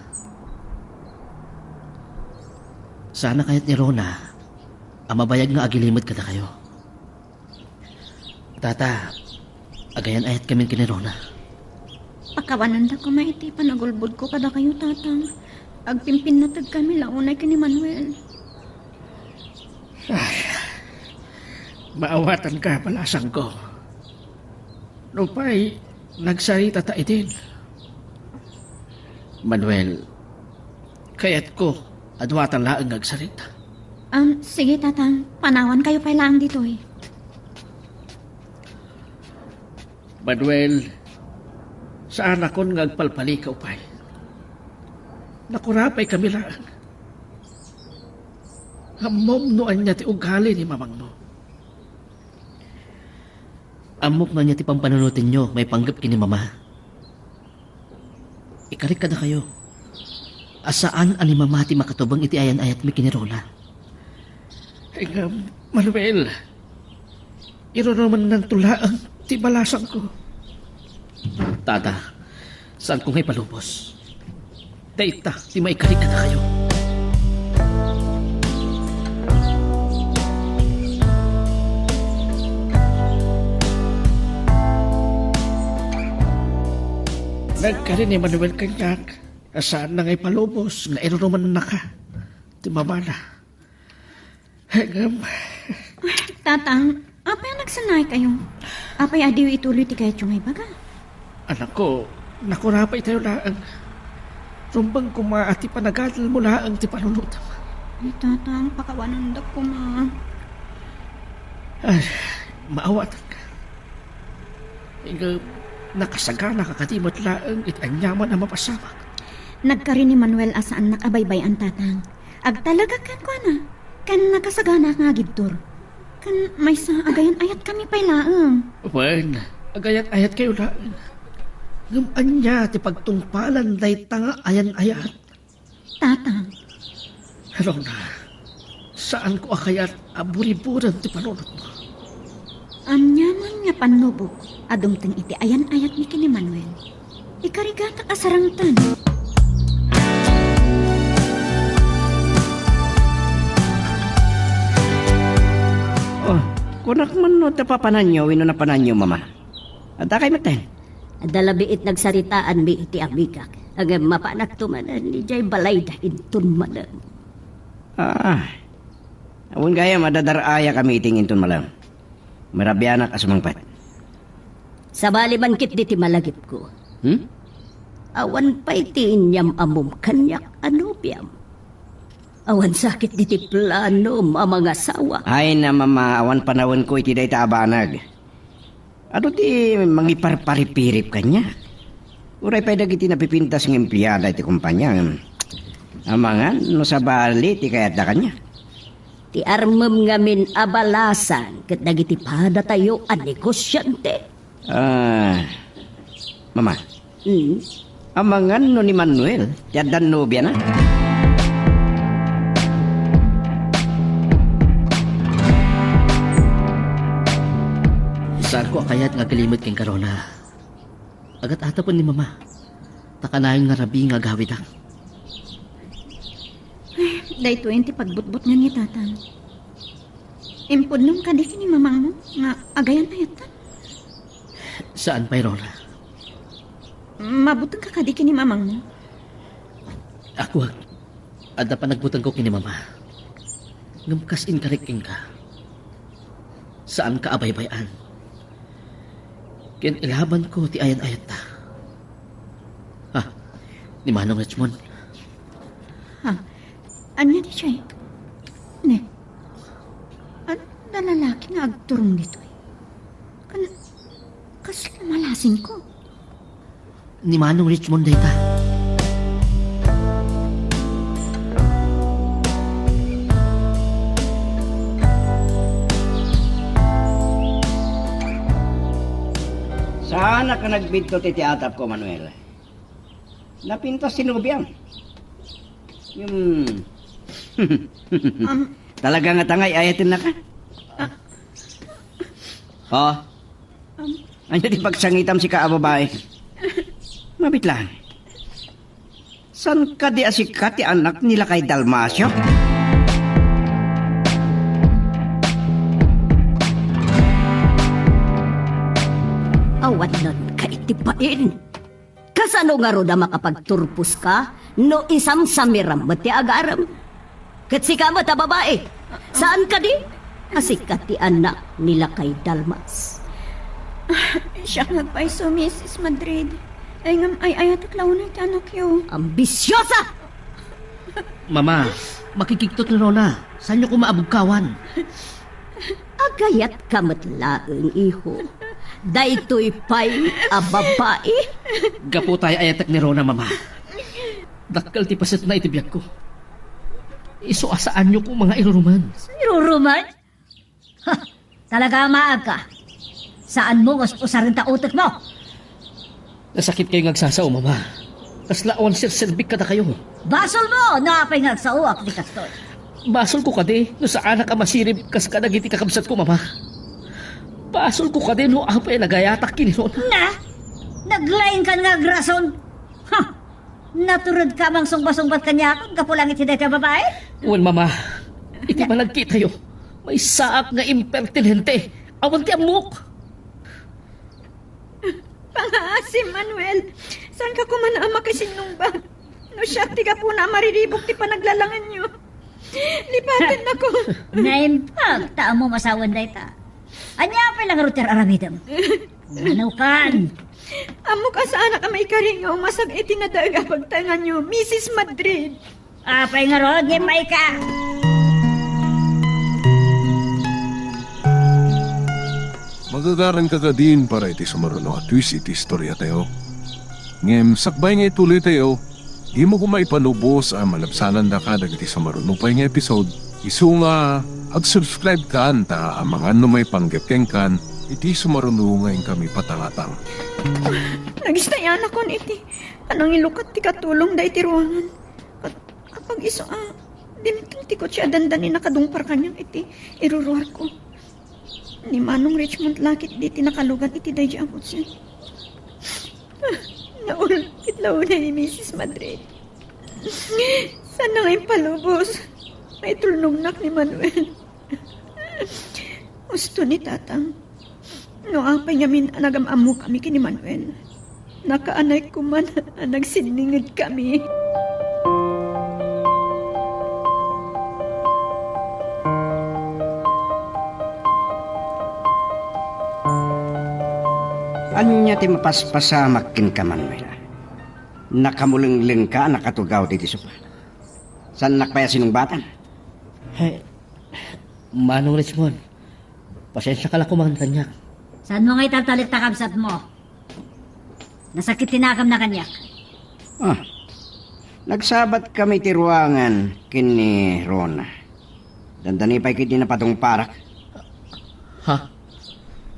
[SPEAKER 6] Sana kaya't ni Rona, ang mabayag nga agilimod kada kayo. Tata, agayan ayat kami kini Rona.
[SPEAKER 5] Pakawanan da ko maiti panagulbod ko kada kayo, tatang. Agpimpin natag kami launay ka ni Manuel.
[SPEAKER 6] Maawatan ka, palasang ko. Lupay, nagsarita ta itin. Manuel, kaya't ko, adwatan laang nagsarita.
[SPEAKER 5] Sige, tatang. Panawan kayo pa lang dito
[SPEAKER 6] Manuel, saan akon ngagpalpalikaw pa'y? Nakurapay kami lang. Hamom noan niya ti ugali ni mamang mo. Amok na niya ti pampanunutin nyo, may panggap kini mama. Ikarik ka na kayo. Asaan ani mama ti makatubang iti ayan-ayat mi kini Rona?
[SPEAKER 7] Manuel, iro naman ng tulaang ti balasang ko.
[SPEAKER 6] Tata, saan ko ngay palubos? Daita, ti maikarik ka na kayo.
[SPEAKER 7] Nagkarin ni Manuel kanyak. Saan na ngay palubos nga iro naman na ka. Ti mamana.
[SPEAKER 5] Tatang, apay nagsanay kayo? Apay adiw ituloy ti kayo ngay baga?
[SPEAKER 7] Anak ko, nakurapay tayo laang. Rumbang kumaati panagadal mo laang ti panulutam.
[SPEAKER 5] Ay, tatang, pakawanan da ko ma.
[SPEAKER 7] Ay, maawatan ka. Nakasagana ka katimot laang itanyaman na mapasamak.
[SPEAKER 5] Nagkarin ni Manuel asaan nakabaybay ang tatang. Ag talaga kan ko na. Kan nakasagana nga gidtor. Kan may sa agayan ayat kami pay laang.
[SPEAKER 7] Wen, agayat-ayat kayo laang. Ngaman niya ti pagtungpalan day tanga ayan-ayat.
[SPEAKER 5] Tatang,
[SPEAKER 7] Rona, saan ko akayat aburi-buran ti panunot mo?
[SPEAKER 5] anyaman nga panubok. Adumteng iti ayan-ayat ni kini Manuel. Ikarigata kasarangtan.
[SPEAKER 4] Oh, kunak man no tapapananyo, wino na pananyo, mama. At akay maten.
[SPEAKER 8] Dalabiit nagsaritaan mi iti abigak. Ang mapanak tumanan ni Jay balay dahin tunmanan.
[SPEAKER 4] Awon gaya madadaraya kami itingin tun malang. Marabyanak asumangpat.
[SPEAKER 8] Sa bali man kit di ti malagip ko. Awan pa'y tiinyam amom kanyak anubiam. Awan sakit di ti plano mga sawa.
[SPEAKER 4] Ay na mama, awan panawon ko iti day taabanag. Ano ti mangiparparipirip kanya? Uray pa'y dagiti napipintas ng empleyada iti kumpanya. Amangan, no sa bali ti kayat da kanya.
[SPEAKER 8] Ti armem ngamin abalasan ket dagiti pada tayo a negosyante.
[SPEAKER 4] Mama, amangan no ni Manuel, tiyadan nobya na.
[SPEAKER 6] Saan ko akayat nga kalimot king karona? Agat atapon ni mama. Takanayon nga rabi nga gawid ang.
[SPEAKER 5] Day 20 pagbutbut nga ni tatang. Impod nung kadiki ni mamang mo nga agayan ayat ta.
[SPEAKER 6] Saan pa'y Rona?
[SPEAKER 5] Mabutang ka kadiki ni mamang mo.
[SPEAKER 6] Ako, ada pa nagbutang ko kini mama. Ngamkas inkariking ka. Saan ka abay-bayan? Ken ilaban ko ti ayan-ayat ta. Ha? Ni Manong Richmond?
[SPEAKER 5] Ha? Anya di siya eh? Ne? At nalalaki na agturong dito eh. Kas malasin ko.
[SPEAKER 6] Ni Manong Richmond data.
[SPEAKER 4] Saan ka nagbidto ti atap ko, Manuel? Napintas sinubyan. Talaga nga tangay, ayatin na ka? Ano di pagsangitam si kaababae? Mabit lang. San ka di asikat ti anak nila kay Dalmasyo?
[SPEAKER 8] Awan nun ka itipain. Kasano nga ro na makapagturpus ka no isam samiram mati agaram. Kat sika mo ta babae. Saan ka di? Asikat ti anak nila kay Dalmas.
[SPEAKER 5] Siya nagpaiso, Mrs. Madrid. Ay ngam ay ayat at launay ti anak yo.
[SPEAKER 8] Ambisyosa!
[SPEAKER 6] Mama, makikiktot ni Rona. Saan niyo ko maabugkawan?
[SPEAKER 8] Agayat kamatlaeng iho. Daytoy pa'y a babae.
[SPEAKER 6] Gapo tayo ayatak ni Rona, mama. Dakal ti pasit na itibiyag ko. Iso asaan niyo ko mga iruruman.
[SPEAKER 8] Iruruman? Ha, talaga maag ka. Saan mo usarin ta utot mo?
[SPEAKER 6] Nasakit kayo ngagsasaw, mama. Kaslaon sir-serbik kada kayo.
[SPEAKER 8] Basol mo, naapay nga sa uwak ni Castor.
[SPEAKER 6] Basol ko kade, no sa anak ka masirib kas kada giti kakabsat ko, mama. Basol ko kade, no apay nagayatak kini ron.
[SPEAKER 8] Na? Naglain ka nga grason? Ha? Naturod ka mang sungba-sungbat kanya kung kapulang iti ka babae?
[SPEAKER 6] Uwan, mama. Iti malagkit tayo. May saak nga impertinente. Awan ti amok.
[SPEAKER 5] Pangasim, Manuel. Saan ka kumanama kasinungba? No siya, tiga po na mariribok ti panaglalangan nyo. Lipatin na ko.
[SPEAKER 8] Naimpag, taan mo masawan na ita. Anya pa lang rutir aramidam. Manukan.
[SPEAKER 5] Amo ka sa anak ka may karingaw, masag itinadaga pagtangan nyo, Mrs. Madrid.
[SPEAKER 8] Apay nga ro, gimay ka.
[SPEAKER 1] Magagaran ka din para iti sumaruno at twist iti istorya tayo. Ngem sakbay nga ituloy tayo, di mo kumaipanubos ang malabsanan da ka dagiti sumaruno pa nga episode. Isu nga ag-subscribe ka ta ang mga may panggapkeng kan iti sumaruno ngayon kami patangatang.
[SPEAKER 5] Nagistayan ako iti. Anong ilukat ti katulong da iti ruangan. Kapag iso, dinitong ti ko siya dandanin nakadungpar kanyang iti iruruar ko. Ni Manong Richmond lakit di tinakalugan iti day di amot siya. Naulkit lao na ni Mrs. Madrid. Sana ngayong palubos. May tulnugnak ni Manuel. Gusto ni Tatang. No apay ngamin anagamamu kami kini Manuel. Nakaanay ko man nagsiningid kami.
[SPEAKER 4] Anya ti mapaspasamakin ka, Manuel. Nakamulingling ka, nakatugaw diti sopa. Saan nakpaya sinungbatan?
[SPEAKER 6] Hey, Manong Richmond. Pasensya ka lang kumakan kanya.
[SPEAKER 8] Saan mo nga itatalit takabsat mo? Nasakit tinakam na kanya.
[SPEAKER 4] Nagsabat kami ti ruangan kini Rona. Dandani pa'y kiti na patong parak.
[SPEAKER 6] Ha?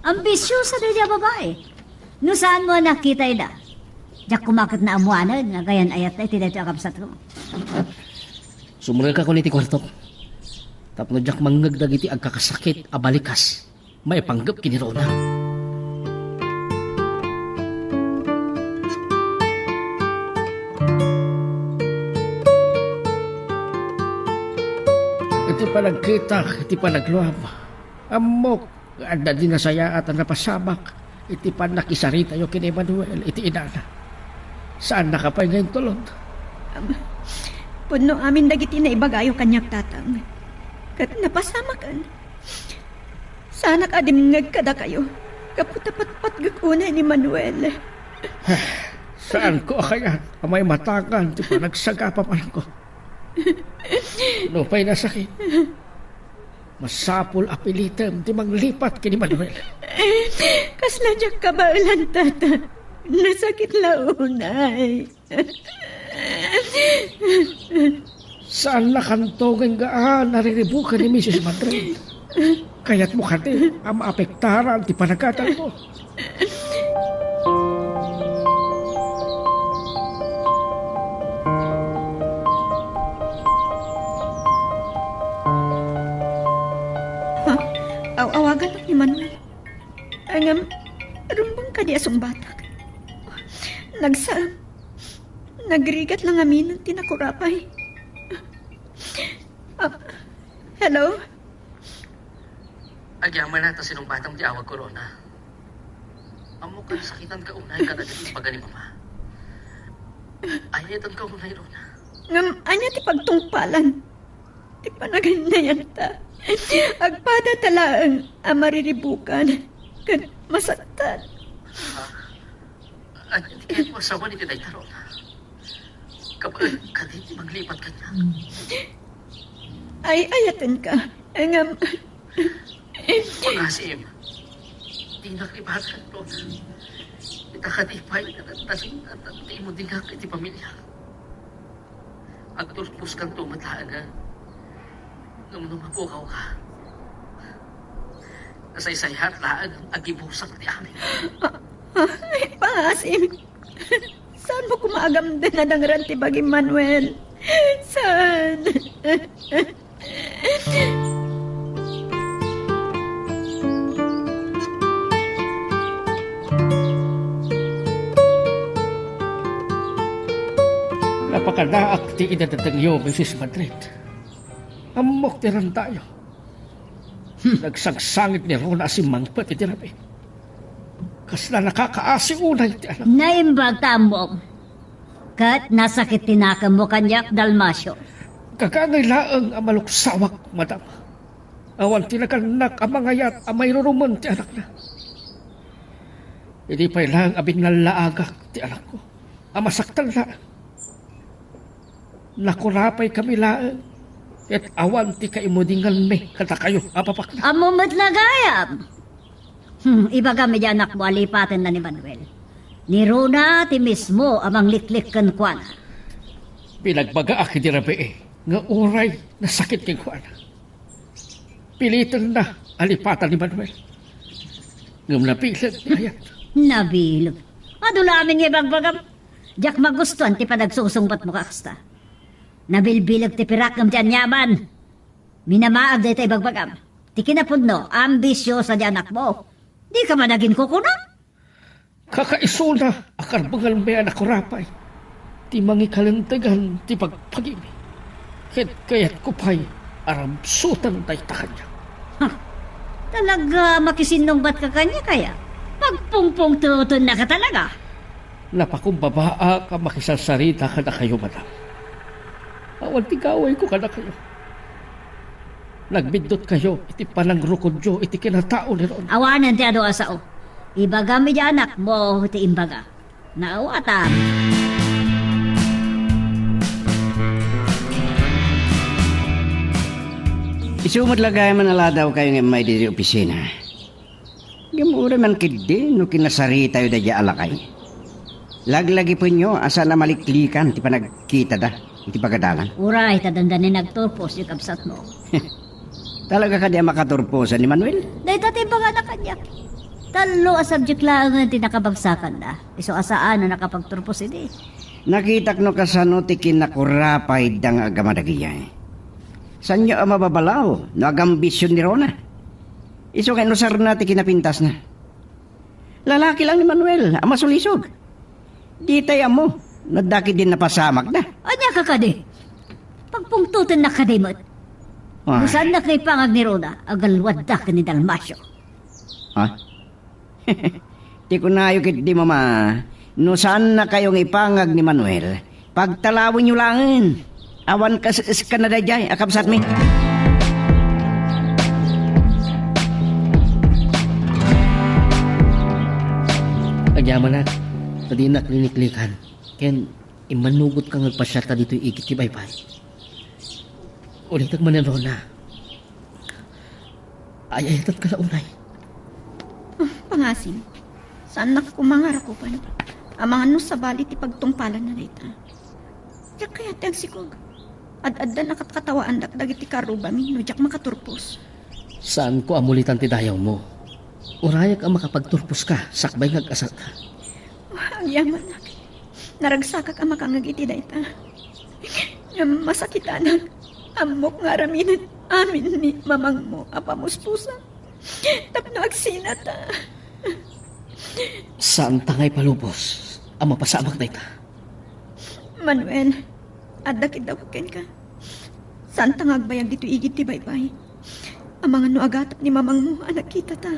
[SPEAKER 8] Ambisyosa na niya babae. No saan mo nakita ida? Diyak kumakot na amuanan, nga gayan ayat na itidito akabsat ko.
[SPEAKER 6] Sumunod ka ko niti kwarto. Tapno jak manggagdag iti agkakasakit abalikas. May panggap kini Rona. Iti pa nagkita, iti pa nagluwab. Amok, anda din na saya at napasabak. Iti pa nakisarita yo kini Manuel, iti inana. Saan nakapay ngayon tulod?
[SPEAKER 5] Puno amin dagiti na ibagayo kanyak Tatang. Kat napasama kan. Sana kadimngag kada kayo. Kaputapatpat gaguna ni Manuel.
[SPEAKER 6] Saan ko kaya? Amay matakan, di pa nagsagapa pa lang ko. No, pa'y nasakit. Masapul apilitem, di manglipat kini Manuel.
[SPEAKER 5] Kasla diyak kabailan, Tata. Nasakit launay.
[SPEAKER 6] Saan nakantogan gaan nariribukan ni Mrs. Madrid? Kaya't mo kati, ang maapektaran ti panagkatan mo.
[SPEAKER 5] Awagan ni Manuel. Angam, rumbang ka di asong batak. Nagrigat lang amin ng tinakurapay. Hello?
[SPEAKER 6] Agyaman na ito sinong batang di awag korona. Amo ka sakitan ka unay ka naging paga ni Mama. Ayatan ka unay, Rona.
[SPEAKER 5] Ngam, anya ti pagtungpalan. Ti panaganayan ta. Agpada talaang amariribukan. Kan masaktan.
[SPEAKER 6] Hindi kayo masawa ni Tinay Tarona. Kapag kaditi maglipat ka niya.
[SPEAKER 5] Ay, ayatan ka. Ngam,
[SPEAKER 6] Pag-asim. Di nakibatan, Rona. Itakatipay na nagtasing at di mo din nga iti pamilya. Agturpus kang tumataan na nung numapukaw ka. Nasaysayhat lahat ang gibusak ti amin.
[SPEAKER 5] Ay, pangasim. Saan mo kumagam din na dangran ti Baging Manuel? Saan?
[SPEAKER 7] Napakadaak ti idadadagyo, Mrs. Madrid. Amok tiran tayo. Nagsagsangit ni Rona si Mangpat iti rabi. Kasla nakakaasi unay ti alam.
[SPEAKER 8] Naimbag tamong. Kat nasakit tinakam mo kanyak dalmasyo.
[SPEAKER 7] Kagangay laang ang maluksawak, madam. Awan tinakanak ang mga yat ang mayroruman ti anak na. Hindi pa ilang abin nga laagak ti anak ko. Ang masaktan na. Nakurapay kami laang. At awan ti kaimudingan me kata kayo apapak na.
[SPEAKER 8] Amo matlagayam. Iba kami dyan anak mo alipatin na ni Manuel. Ni Rona ti mismo amang liklik kan kuana.
[SPEAKER 7] Pinagbaga aki di rabi eh. Nga oray na sakit kay kuana. Pilitan na alipatan ni Manuel. Ngam napilan ni Ayat.
[SPEAKER 8] Nabilog. Adulamin ibang bagam. Diyak magustuhan ti panagsusungbat mo kakasta. Nabilbilag ti pirakam dyan yaman. Minamaag day tayo bagbagam. Ti kinapudno, ambisyosa di anak mo. Di ka man naging kukunan.
[SPEAKER 7] Kakaiso na akarbangal may anak ko rapay. Ti mangikalantagan ti pagpagimi. Kayat ko pa'y aramsutan tayo ta kanya.
[SPEAKER 8] Talaga makisinungbat ka kanya kaya? Magpungpung tutun na ka talaga.
[SPEAKER 7] Napakumbabaa ka makisasarita ka na kayo, madam. Awan tigaway ko ka na kayo. Nagbindot kayo, iti panang rukodyo, iti kinatao ni Ron.
[SPEAKER 8] Awanan ti ado asao. Ibaga mi di anak mo ti imbaga. Naawatan.
[SPEAKER 4] Isumad lagay man aladaw kayo nga may di opisina. Gamura man kidi no kinasari tayo da alakay. Laglagi po nyo asa na maliklikan ti panagkita da iti pagadalan.
[SPEAKER 8] Uray, tadandanin nagturpos yung kapsat mo.
[SPEAKER 4] Talaga ka di makaturposan ni Manuel?
[SPEAKER 8] Dahil tatay ba nga na kanya? Talo a subject lang ang tinakabagsakan na. Iso asaan na nakapagturpos hindi.
[SPEAKER 4] Nakitak no kasano ti kinakurapay dang agamadagiyay. San nyo ang mababalaw no agambisyon ni Rona? Iso kay nusar na ti kinapintas na. Lalaki lang ni Manuel, ang masulisog. Di tayo mo, nadaki din napasamak na.
[SPEAKER 8] Anya ka kadi? Pagpungtutin na kadimot.
[SPEAKER 4] Ah.
[SPEAKER 8] Saan na kay pangag ni Rona, agalwad da ka ni Dalmasyo.
[SPEAKER 4] Ha? Di ko na ayokit di mama. No saan na kayong ipangag ni Manuel? Pagtalawin nyo langin. Awan ka sa Canada jay, akapsat mi.
[SPEAKER 6] Agyaman na, tadi na kliniklikan. Ken, imanugot kang nagpasyata dito ikit ti baybay. Ulit man Rona. Ayayatat ka na unay.
[SPEAKER 5] Pangasim. Saan nakukumangarakupan? Ang mga no sa bali ti pagtungpalan na rita. Diyak kaya tiyang sikog. Ad-adda nakatkatawaan dagiti karubami no diyak makaturpos.
[SPEAKER 6] Saan ko amulitan ti dayaw mo? Urayak ang makapagturpos ka, sakbay ngag-asat ka.
[SPEAKER 5] Ang yaman na. Naragsakak ang makangagiti da ita. Yung masakitanan. Amok nga raminan amin ni mamang mo apamuspusa. Tapno agsinata.
[SPEAKER 6] Saan tangay palubos? Ang mapasamak na ita.
[SPEAKER 5] Manuel, adda kidawaken ka. Saan tangagbayag dito igit ti baybay? Ang mga nuagatap ni mamang mo anak kita ta.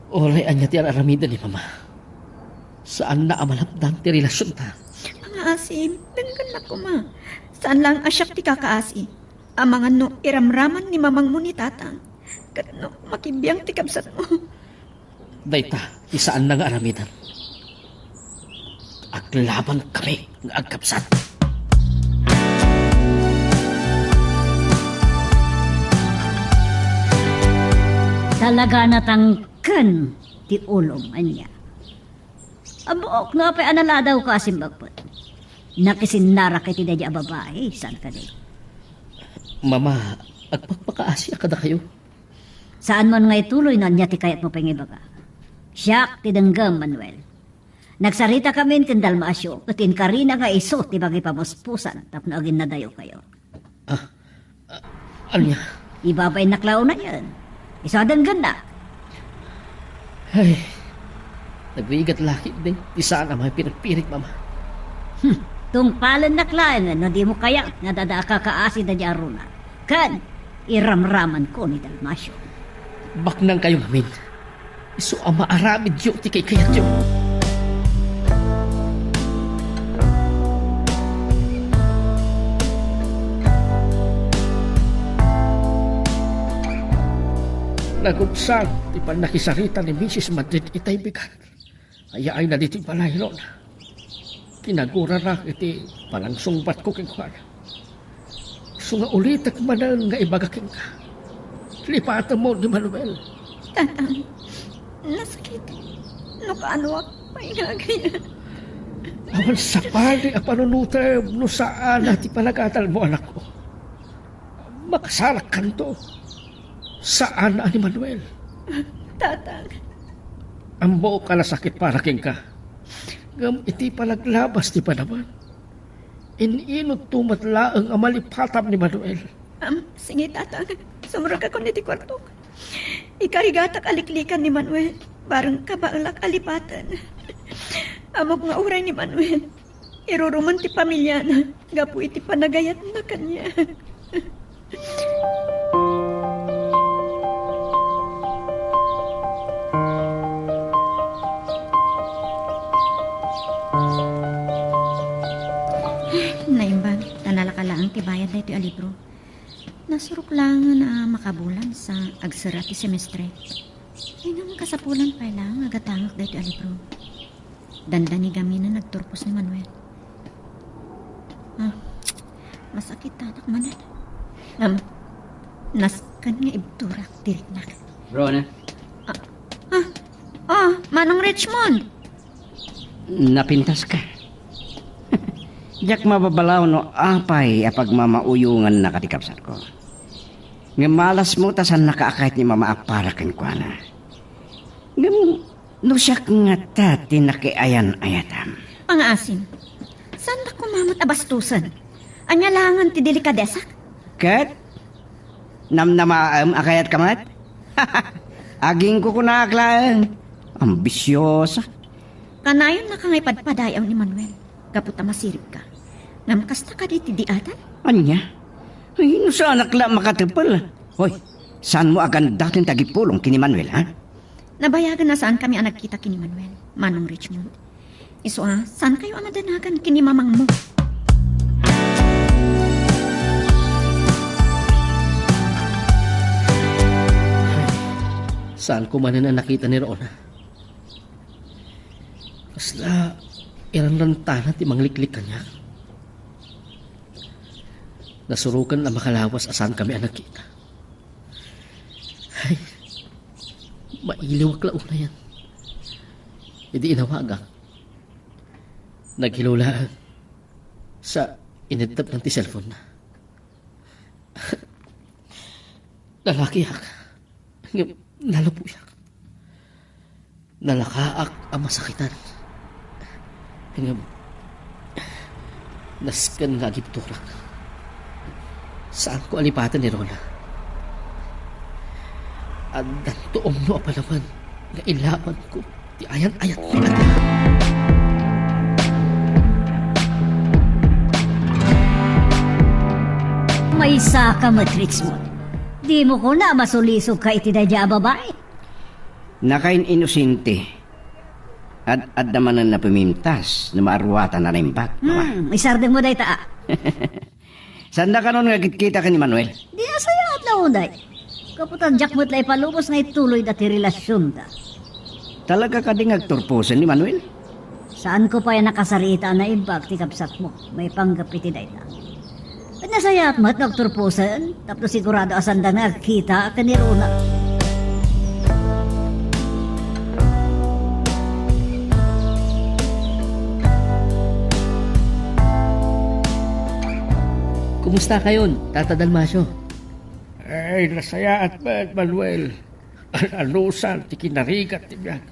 [SPEAKER 6] Oray anya ti aramida ni mama. Saan na amalapdan ti relasyon ta?
[SPEAKER 5] Mga asim, danggan na ko ma. Saan lang asyak ti kakaasi? Ang mga no iramraman ni mamang mo ni tatang. Kat no makibiyang ti kabsat mo.
[SPEAKER 6] Dayta, isaan na nga aramidan. Aglaban kami ng agkapsat.
[SPEAKER 8] Talaga natangkan ti ulong anya. Abuok nga pa analadaw ka simbagpot. Nakisinara kay tinadya babae. Saan ka din?
[SPEAKER 6] Mama, agpagpakaasya ka na kayo.
[SPEAKER 9] Saan man nga ituloy na niya ti kayat mo pengibaga. Siyak ti denggam, Manuel. Nagsarita kami tin dalmasyo, katin karina nga iso ti bagi pamuspusan, tapno agin nadayo kayo.
[SPEAKER 6] Ano niya?
[SPEAKER 9] Ibabay naklaw na yan. Isa denggan na.
[SPEAKER 6] Ay, nagbigat laki din. Di sana may pinagpirik, mama.
[SPEAKER 9] Tungpalan naklayan no di mo kaya nga dada kakaasi da jaruna. Kan, iramraman ko ni dalmasyo.
[SPEAKER 6] Baknang kayo ngamin. Iso ang maaramid yung ti kay kayat yung. Nagupsang, di pa nakisarita ni Mrs. Madrid itay bigat. Ay ay na dito palayron. Kinagura ra iti palangsungbat ko king Juan. So nga ulitak manang nga ibagaking ka. Lipatan mo ni Manuel.
[SPEAKER 5] Tatang, nasakit. No paano ako paingagayan?
[SPEAKER 6] Awan sa pali ang panunuta no saan ati palagatal mo anak ko. Makasarak kanto. Saan na ni Manuel?
[SPEAKER 5] Tatang,
[SPEAKER 6] Ang buo ka na sakit para king ka. Gam iti palaglabas ti pa naman. Ininot tumatlaang ang malipatam ni Manuel.
[SPEAKER 5] sige tatang. Sumurag ako niti kwarto. Ikarigatak aliklikan ni Manuel. Barang kabalak alipatan. Amok nga uray ni Manuel. Iruruman ti pamilya na. Gapu iti panagayat na kanya. Naimbag, tanalakalaan ti bayad na ito alibro. Nasurok lang na makabulan sa agsara ti semestre. Ay nga makasapulan pa lang agatangak na ito alibro. Dandani gami na nagturpos ni Manuel. Masakit tatak manan. Naskan nga ibturak diriknak.
[SPEAKER 4] Rona,
[SPEAKER 5] Manong Richmond!
[SPEAKER 4] napintas ka. Diyak mababalaw no apay apag mamauyungan na katikapsat ko. Nga malas mo tasan nakaakait ni mama apara ken kuana. Nga no siyak nga tati nakiayan-ayatam.
[SPEAKER 5] Pangasim, saan na kumamot abastusan? Anya langan ti delikadesak?
[SPEAKER 4] Kat? Namnamaam akayat kamat? Aging ko kunaklaan. Ambisyosa.
[SPEAKER 5] Kanayon na kangay padpadayaw ni Manuel. Kaputa masirip ka. Namkasta ka di atan?
[SPEAKER 4] Anya? Ay, no sa anak lang makatapal. Hoy, saan mo agan dating tagipulong kini Manuel, ha?
[SPEAKER 5] Nabayagan na saan kami ang nagkita kini Manuel, Manong Richmond. Iso saan kayo ang nadanagan kini mamang mo?
[SPEAKER 6] Saan ko man na nakita ni Rona? Kasla, iranrantana ti mangliklik kanya. Nasurukan na makalawas asan kami ang nakita. Ay, mailiwak lao na yan. Hindi inawagang. Naghilulaan sa initap ng ti cellphone na. Lalaki ak. Nalapuyak. Nalakaak ang masakitan. Naskan lagi turak. Saan ko alipatan ni Rona? At dantoong no pa naman na ilaman ko ti ayan-ayat ni Ate.
[SPEAKER 9] May saka matrix mo. Di mo ko na masulisog ka itidadya babae.
[SPEAKER 4] Nakain inosente. At naman na napimintas na maarwatan na rimbak.
[SPEAKER 9] Isardeng mo day taa.
[SPEAKER 4] Sanda ka nun nga kita ka ni Manuel?
[SPEAKER 9] Di na saya at launday. Kaputan jakmot lay palubos nga ituloy dati relasyon da.
[SPEAKER 4] Talaga ka din agturpusan ni Manuel?
[SPEAKER 9] Saan ko pa yan nakasarita na ibag ti kapsat mo? May panggapiti day ta. At nasaya at mat nagturpusan, tapos sigurado asanda nga kita ka ni Rona.
[SPEAKER 6] Kumusta kayon, Tata Dalmasyo?
[SPEAKER 7] Ay, nasaya at bad, Manuel. Alusan, ti kinarigat ti biyag.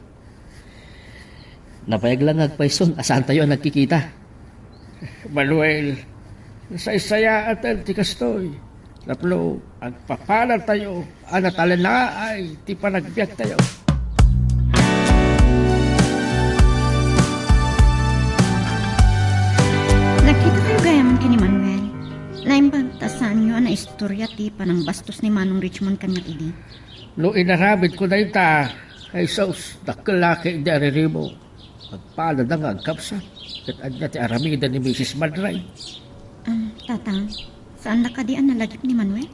[SPEAKER 6] Napayag lang agpayson, asaan tayo ang nagkikita?
[SPEAKER 7] Manuel, nasaysaya atan ti kastoy. Naplo, agpapalan tayo, anatalan na ay ti panagbiag tayo.
[SPEAKER 5] Nakita kayo gayam kini Manuel. Lain bantasan nyo na istorya ti panang bastos ni Manong Richmond kanyang idi.
[SPEAKER 7] No inarabid ko na ita, ay sos, nakalaki di aririmo. Magpalad ang agkapsa, at anya ti aramida ni Mrs. Madray.
[SPEAKER 5] Tatang, saan nakadian na lagip ni Manuel?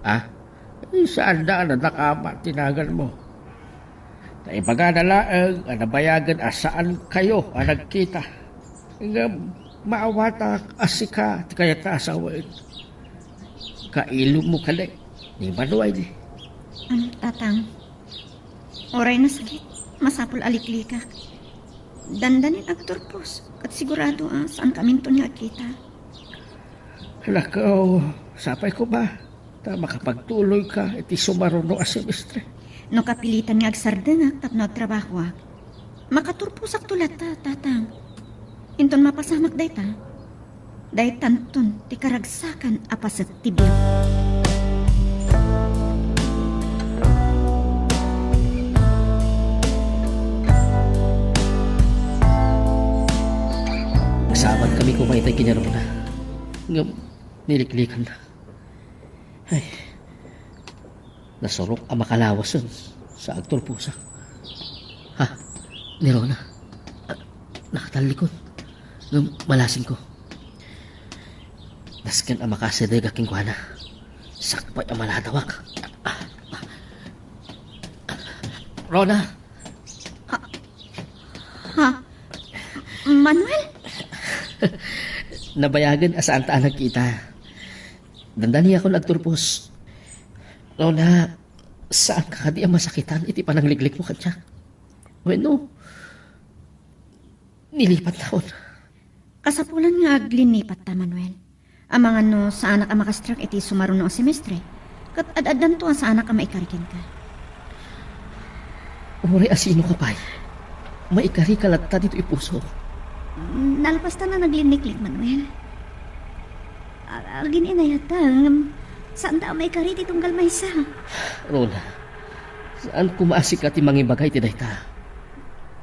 [SPEAKER 7] Ah, saan na nakama, tinagan mo. Naibaga na laang, anabayagan asaan kayo, ang nagkita. Nga maawata asika, ti kaya ta asawain. Kailong mo kalik, ni Manuel.
[SPEAKER 5] Tatang, oray na sakit, masapul aliklika. Dandanin agturpos, at sigurado saan kaminto niya kita.
[SPEAKER 7] Lakaw, sapay ko ba? Ta makapagtuloy ka, iti sumaruno a semestre.
[SPEAKER 5] No kapilitan nga agsardengak tapno trabaho makaturpusak tulat ta, tatang. Inton mapasamak day ta. Day tanton, ti karagsakan apaset tibiyag.
[SPEAKER 6] Kasabad kami kumaitay kinarong na. Nga, niliklikan na. Ay, nasurok ang makalawas yun sa agtol pusa. Ha, ni Rona. Nakatalikod. Nga, malasing ko. Nasken ang makasideg aking kuhana. Sakpay ang maladawak. Rona!
[SPEAKER 5] Ha? Manuel?
[SPEAKER 6] Nabayagan asaan taan nagkita. Dandani ako nagturpos. Rona, saan ka di ang masakitan? Iti panangliglik mo kadya. Bueno, nilipat taon.
[SPEAKER 5] Kasapulan nga aglinipat ta, Manuel. Ang mga no, sa anak ang makastrak iti sumaron no semestre. Kat ad-adan to sa anak ang maikarikin ka.
[SPEAKER 6] Umuri asino ka pa'y. Maikari kalatta dito ipuso.
[SPEAKER 9] Nalpas ta na nagliniklik, Manuel. Agin inayata, saan ta may kariti tunggal maysa?
[SPEAKER 6] Rona, saan kumaasik ka ti mangibagay ti dayta?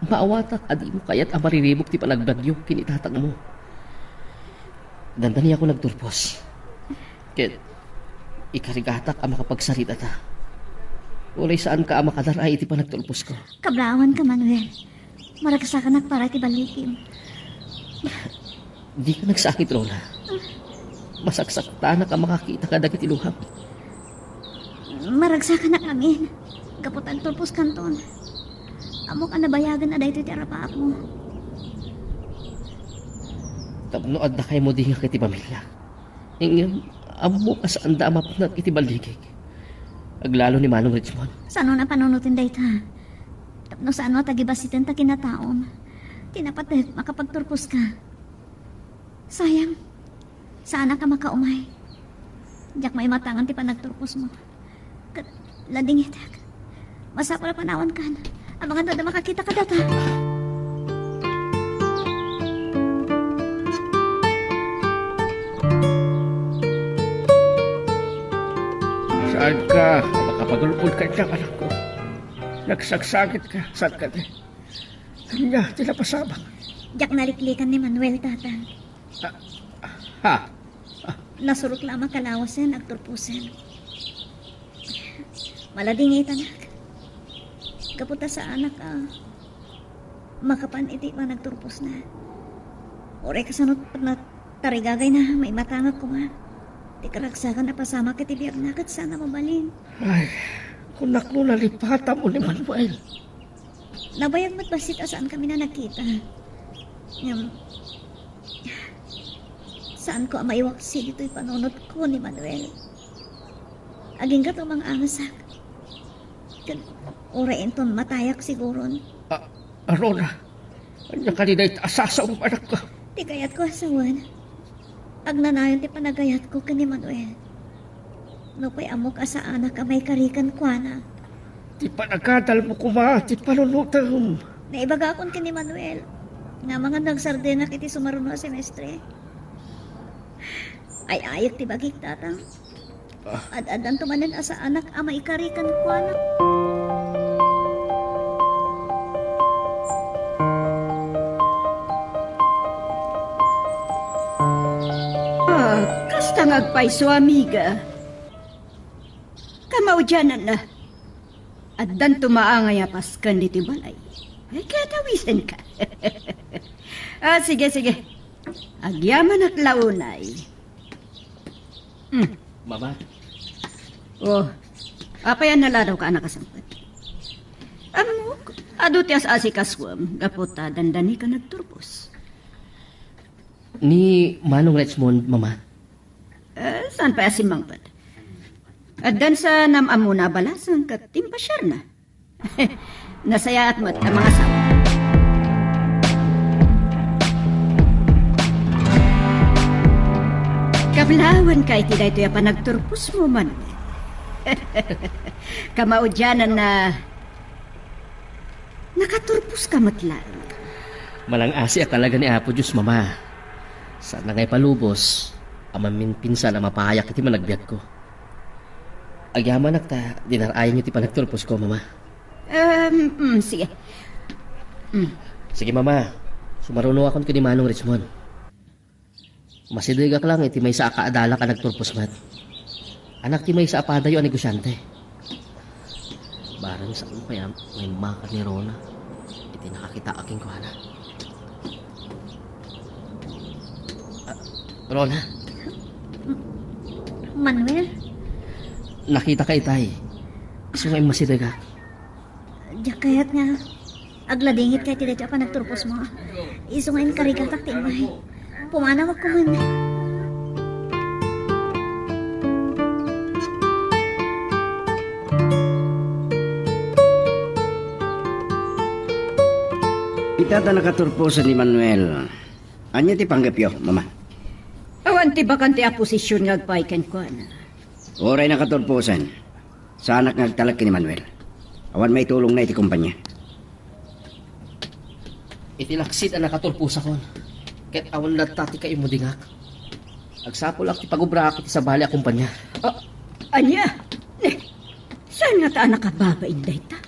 [SPEAKER 6] Maawatak adi mo kayat ang mariribok ti panagbagyo kinitatag mo. Dandani ako nagturpos. Ket, ikarigatak ang makapagsarita ta. Ulay saan ka ang makadaray ti panagtulpos ko.
[SPEAKER 9] Kablawan ka, Manuel. Maragsakan para ti balikim.
[SPEAKER 6] Di ka nagsakit, Rona. Masaksak ta na ka makakita ka dagit iluhap.
[SPEAKER 9] Maragsakan na angin. Kaputan tulpos kanton. Amo ka nabayagan na dahito ti arapaap mo.
[SPEAKER 6] Tapno adda kay mo di nga kiti pamilya. Ingem, amo ka saan da mapunat iti baligig. Aglalo ni Manong Richmond.
[SPEAKER 9] Saan na panunutin dahito ha? Tapno saan mo tagibasitin ta kinataom. Tinapatit makapagturpos ka. Sayang. Sana ka makaumay. Diyak may matangan ti panagturpos mo. Lading itak. Masapala panawan ka na. Ang mga doon makakita ka data.
[SPEAKER 7] Saan ka? Makapagulpul ka dyan, anak ko. Nagsagsakit ka. Saan ka din? Kanya, tinapasabang.
[SPEAKER 9] Diyak naliklikan ni Manuel, tatang.
[SPEAKER 7] Ha?
[SPEAKER 9] Nasurok lamang kalawasan, nagturpusan. Malading itanak. Kaputa sa anak, makapan iti pa nagturpos na. Oray kasanot na tarigagay na, may matangag ko nga. Di karagsakan na pasama kitibiyag na kat sana mabalin.
[SPEAKER 7] Ay, kunak mo nalipata mo ni Manuel.
[SPEAKER 9] Nabayag mo't basit saan kami na nakita. Saan ko maiwaksi dito'y panunod ko ni Manuel. Aging ka mga angasak. Orain ton matayak siguron.
[SPEAKER 7] Rona, anya kanina itaasasa ang anak ko.
[SPEAKER 9] Di kayat ko asawan. Agnanayon ti panagayat ko kani Manuel. No pa'y amok asa anak ka may karikan kwa na.
[SPEAKER 7] Ti panagkadal mo kuma, ti panunutang.
[SPEAKER 9] Naibagakon ka ni Manuel. Nga mga nagsardena kiti sumaruno a semestre. Ay ayak ti bagik tatang. Ad-adan tumanen asa anak ama ikarikan ko anak.
[SPEAKER 2] Kasta ngagpaiso, amiga. Kamao dyanan na. At dan tumaangay apaskan diti balay. Ay, kaya tawisan ka. Sige. Agyaman at launay.
[SPEAKER 6] Mama,
[SPEAKER 2] Oh, apa yan naladaw ka anak kasampat? Ado ti as-asi kaswam, gaputa dandani ka nagturpos.
[SPEAKER 6] ni Manong Richmond, Mama.
[SPEAKER 2] Saan pa asimang pad? At dan sa namamo na balasan ka timpasyar na. Nasaya at mat ka mga sawa. Kablawan ka iti dayto ya panagturpos mo man. Kamaudyanan na nakaturpos ka matlaan.
[SPEAKER 6] Malang asi at talaga ni Apo Diyos, Mama. Sana nga'y palubos, amamin pinsan na mapahayak iti managbiyak ko. Agyaman ta, dinarayan niyo ti panagturpos ko, Mama.
[SPEAKER 2] Sige.
[SPEAKER 6] Sige, Mama. Sumaruno akong ni Manong Richmond. Masidigak lang iti may sa akaadala ka nagturpos mat. Anak ti may sa apadayo ang negosyante. Barang sa kaya may maka ni Rona. Iti nakakita aking kuhana. Rona,
[SPEAKER 9] Manuel,
[SPEAKER 6] nakita ka itay. Gusto nga masidigak.
[SPEAKER 9] diyak kayat nga. Agladingit kay ti dayto pa nagturpos mo. Iso nga karigal tak ti imay. Pumanawag ko man.
[SPEAKER 4] Itata nakaturposan ni Manuel. Anya ti panggapyo, Mama?
[SPEAKER 2] Awan ti bakan ti aposisyon ngagpaiken ko na.
[SPEAKER 4] Oray nakaturposan. Sa anak nagtalak ni Manuel. Awan may tulong na iti kumpanya.
[SPEAKER 6] Itilaksit ang nakatulpusa kon. Kahit awan na tati kayo mo dingak. Agsapol ak ti pagubra ako ti sa bali a kumpanya.
[SPEAKER 2] Anya? Saan nga ta nakababain dayta?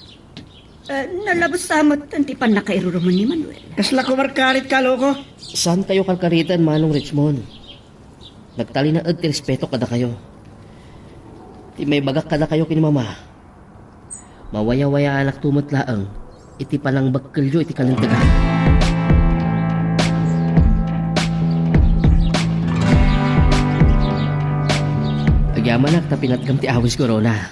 [SPEAKER 2] Nalabas samot ang tipan na kairuruman ni Manuel.
[SPEAKER 4] Kasla kumarkarit ka, loko?
[SPEAKER 6] Saan kayo kalkaritan, Manong Richmond? Nagtali na ti respeto kada kayo. Ti may bagak kada kayo kini Mama. Mawaya-waya anak tumot laang. Iti panang bagkelyo iti kalintaga. Agyaman ak tapinatgam ti awis corona.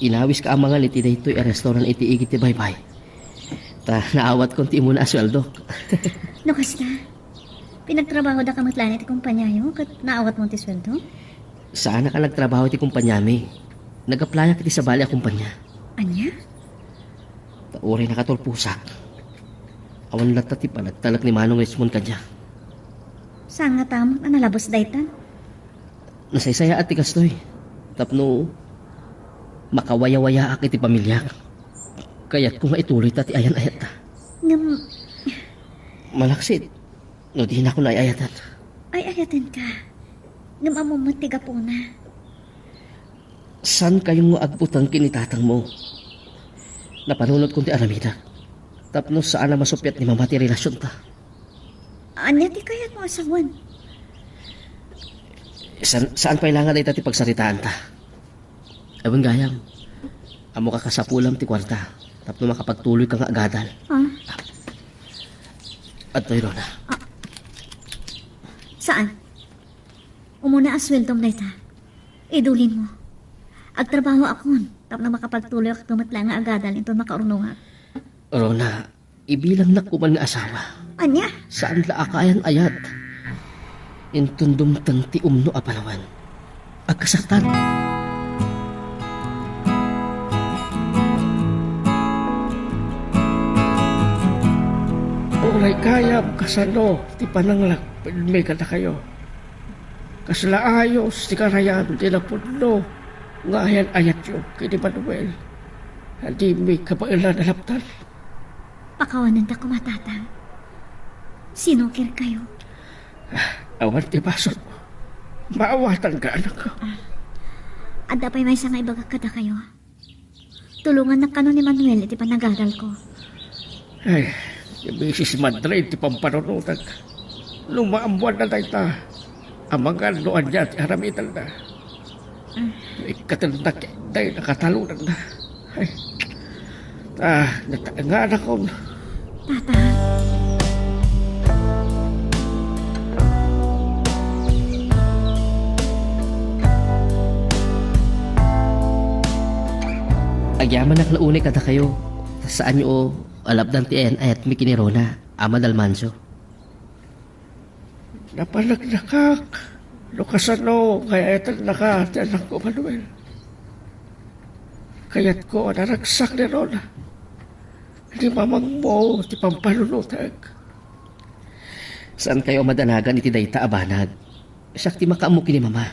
[SPEAKER 6] Inawis ka amangal iti daytoy a restaurant iti igit ti baybay. Ta naawat kon ti imuna asweldo.
[SPEAKER 9] No, kasta? Pinagtrabaho da ka matlan iti kumpanya yo, kat naawat mo ti sweldo?
[SPEAKER 6] Saan ka nagtrabaho iti kumpanyami? Nag-applyan kiti sa bali a kumpanya.
[SPEAKER 9] Anya?
[SPEAKER 6] Tauri nakatulpusak. Awan lata ti panagtalak ni Manong Richmond kadya.
[SPEAKER 9] Saan nga tamot na nalabos daytan?
[SPEAKER 6] Nasaysaya at ti kastoy. Tapno makawaya-waya ak iti pamilya. Kaya't kung maituloy ta ti ayan-ayat ta.
[SPEAKER 9] Ngam,
[SPEAKER 6] Malaksit. No di na ako naayatan.
[SPEAKER 9] ay ayatan ka. Ngam amo matiga po na.
[SPEAKER 6] San kayong agputang kinitatang mo? Napanunod kong ti Aramida. Tapno saan na masupyat ni Mama ti relasyon ta.
[SPEAKER 9] Anya ti kayat mo asawan?
[SPEAKER 6] Saan kailangan ay ti pagsaritaan ta? Ewan gayam. Amo ka kasapulam ti kwarta. Tapno makapagtuloy ka nga agadal.
[SPEAKER 9] Ha?
[SPEAKER 6] At to'y Rona.
[SPEAKER 9] Saan? Umuna asweldong na ita. Idulin mo. Agtrabaho akon. Tapno makapagtuloy ako tumatla nga agadal ito makaurunungan.
[SPEAKER 6] Rona, ibilang na kuman nga asawa.
[SPEAKER 9] Anya?
[SPEAKER 6] Saan la akayan ayat? Intundum ti umno a panawan. Agkasaktan.
[SPEAKER 7] Oray kayam kasano, ti pananglak, may kada kayo. Kasla ayos, ti karayan, ti napudno, nga ayan ayat yung kini Manuel. Hindi may kabailan na laptan.
[SPEAKER 9] Pakawanan ta kumatatang. Sinukir kayo.
[SPEAKER 7] Awan ti basot mo. Maawatan ka, anak ko.
[SPEAKER 9] Adda pa'y may sangay baga kada kayo. Tulungan na kano ni Manuel iti panagadal ko.
[SPEAKER 7] Ay, yung Mrs. Madrid, ti pampanunutan. Lumaambuan na tayo ta. Amangan noan niya, ti haramitan na. Ikatandak, dahil nakatalunan na. Ay, nataangan ako.
[SPEAKER 9] Tata,
[SPEAKER 6] Agyaman naklaunay kada kayo. Saan nyo alabdan ti en ayat mi kinirona, ama dalmanso.
[SPEAKER 7] Napalagnakak. Lukasano, kaya ito naka, ti anak ko, Manuel. Kaya't ko, naragsak ni Rona. Hindi mamang mo, ti pampalunutag.
[SPEAKER 6] Saan kayo madanagan iti dayta abanag? Siyak ti makaamuki ni mama.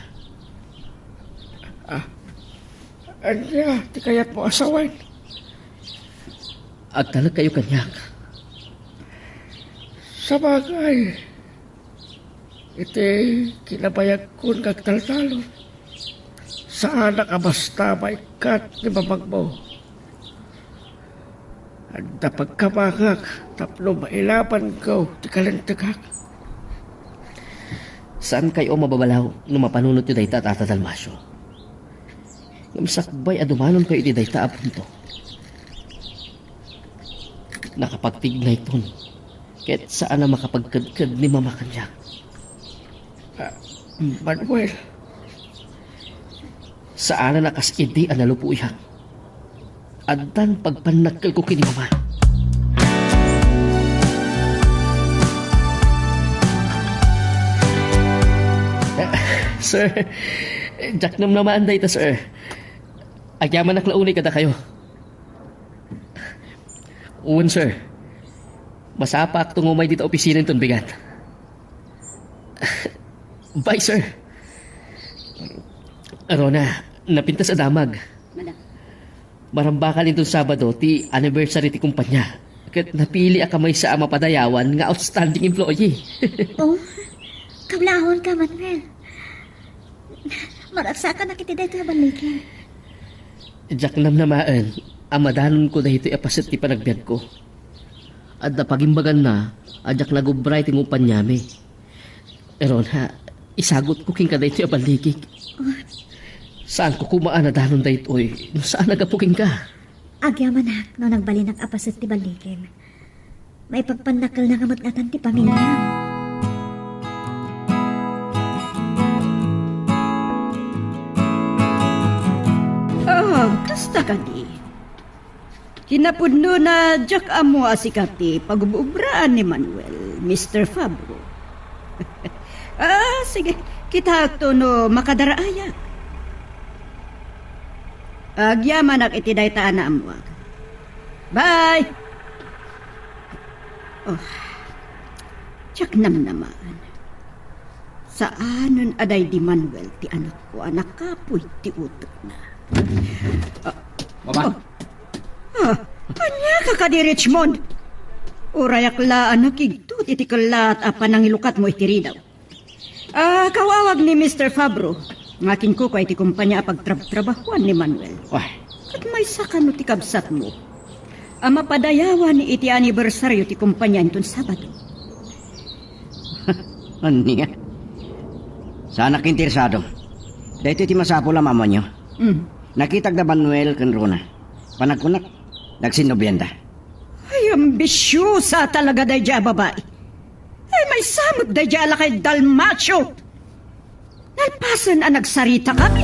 [SPEAKER 7] Anya, ti kaya't mo asawan.
[SPEAKER 6] Agtalag kayo kanyak.
[SPEAKER 7] Sa bagay, iti kinabayag ko kagtaltalon. Saan nakabasta maikat ni mamang mo. Anda pagkamangak, tapno mailaban ko, ti kalentagak.
[SPEAKER 6] Saan kayo mababalaw nung mapanunot yung dayta at atadalmasyo? Yung sakbay adumanon kayo iti dayta apunto. Nakapagtignay ton. Kahit saan na makapagkadkad ni mama kanyak.
[SPEAKER 7] Manuel,
[SPEAKER 6] Saan na nakasidi ang nalupuyan. Adan pagpanakal ko kini mama. Sir, Jack nam naman day ta, sir. Agyaman naklaunay kada kayo. Uwan, sir. Masapak tungumay dito opisina itong bigat. Bye, sir. Rona, napintas sa damag.
[SPEAKER 2] Madam.
[SPEAKER 6] Marambakan itong Sabado, ti anniversary ti kumpanya. Kat napili kamay sa mapadayawan nga outstanding employee.
[SPEAKER 9] Oh, kablahon ka, Manuel. Maragsa ka na kiti dito balikin.
[SPEAKER 6] Jack nam namaan, amadanon ko dahito apasit ti panagbiad ko. At napagimbagan na, adyak nagubray ti kumpanyami. Eron ha, isagot ko king ka dahito abaligig. Saan ko kumaan na danon dahito no saan nagapuking ka?
[SPEAKER 9] Agyaman na, no nagbalinak apasit ti balikin. May pagpanakal na kamatngatan ti pamilya.
[SPEAKER 2] Kasta ka di. Kinapudno na Jack amo asikati pag-ubraan ni Manuel, Mr. Fabro. Sige, kita to no makadaraaya. Agyaman ak iti daytaan na amuag. Bye! Oh, Jack nam naman. Saanon aday di Manuel ti anak ko, anak kapoy ti utok na.
[SPEAKER 6] Mama?
[SPEAKER 2] Anya ka ka di Richmond? Urayak laan nakigtut iti kalat apa nang ilukat mo iti ridaw. Kawawag ni Mr. Fabro. Ngakin ko iti kumpanya pagtrabahuan ni Manuel. At may sakano ti kabsat mo. Mapadayawan ni iti anibersaryo ti kumpanya itong Sabado.
[SPEAKER 4] Anya? Sana kintirsado. Dahito iti masapula mama nyo. Nakitag na Manuel kan Rona. Panagkunak, nagsinobiyenda.
[SPEAKER 2] Ay, ambisyosa talaga day dya babae. Ay, may samot day dya ala kay Dalmacio. Nalpasan ang nagsarita kami.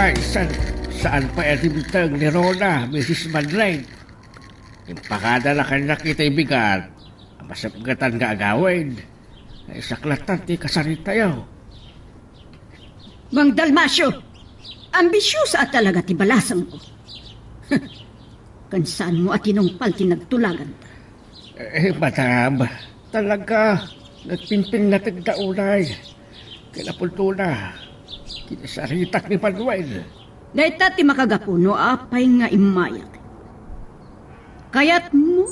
[SPEAKER 7] ay, saan pa edibitang ni Rona, Mrs. Madrid? Yung pakadala ka nakita ibigat, masapgatan nga agawin. Ay saklatan ti kasarita yaw.
[SPEAKER 2] Mang Dalmacio, ambisyosa talaga ti balasang ko. Kansaan mo at inungpal ti nagtulagan ta.
[SPEAKER 7] Madam, Talaga, nagpimpin na tigdaulay. Kinapultuna, kinasaritak ni Manuel.
[SPEAKER 2] Dahita ti makagapuno apay nga imayak. Kayat mo,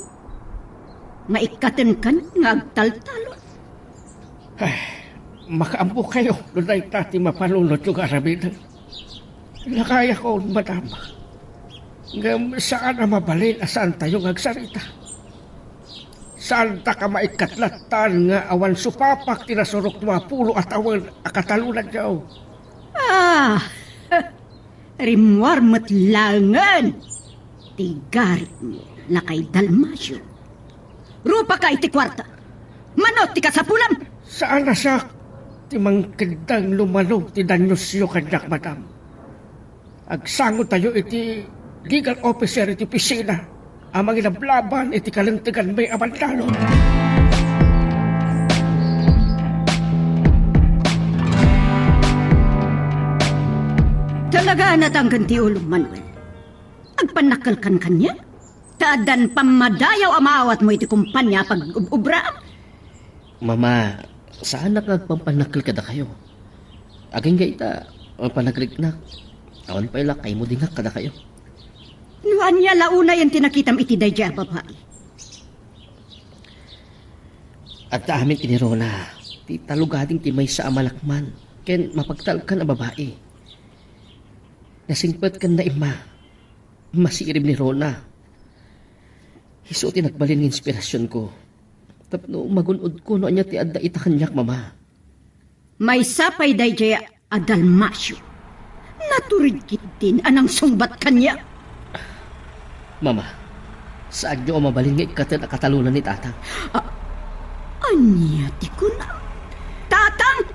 [SPEAKER 2] nga ikaten kan nga agtaltalon.
[SPEAKER 7] Ay, makaampo kayo, lunay tati mapalunod yung arabid. Nakaya ko, madam. Ngam, saan na mabalin asan tayo agsarita? Saan ta ka maikatlatan nga awan supapak tinasurok mga pulo at awan akatalunan daw?
[SPEAKER 2] Ah, rimwar matlangan. Tigarit mo na kay Dalmasyo. Rupa ka iti kwarta. Manot ti kasapulam.
[SPEAKER 7] Saan na siya? Timang kindang lumalo ti Danyosyo kanyak, madam. Agsango tayo iti legal officer iti pisina. Amang inablaban iti kalintigan may abandalo.
[SPEAKER 2] Talaga natanggan ti ulo, Manuel. Agpanakal kan kanya. Taadan pamadayaw amaawat mo iti kumpanya pag ubra.
[SPEAKER 6] Mama, saan nagpampanakil kada kayo? Aging gaita, ang panagliknak. Awan pa ilakay mo din nga kada kayo.
[SPEAKER 2] Nuan niya launa yung tinakitam iti dayja babae.
[SPEAKER 6] At amin tinirona, ti talugading ti may sa amalakman, ken mapagtalkan ang babae. Nasingpat kan na ima, masirim ni Rona. Hiso ti nagbalin ng inspirasyon ko. Tapno magunod ko no anya ti adda ita kanyak, mama.
[SPEAKER 2] May sapay dayja Adalmasyo. Naturid kit din anang sungbat kanya.
[SPEAKER 6] Mama, saan nyo ang mabalin nga ikatan ang katalunan ni tatang?
[SPEAKER 2] Anya ti kunam. Tatang!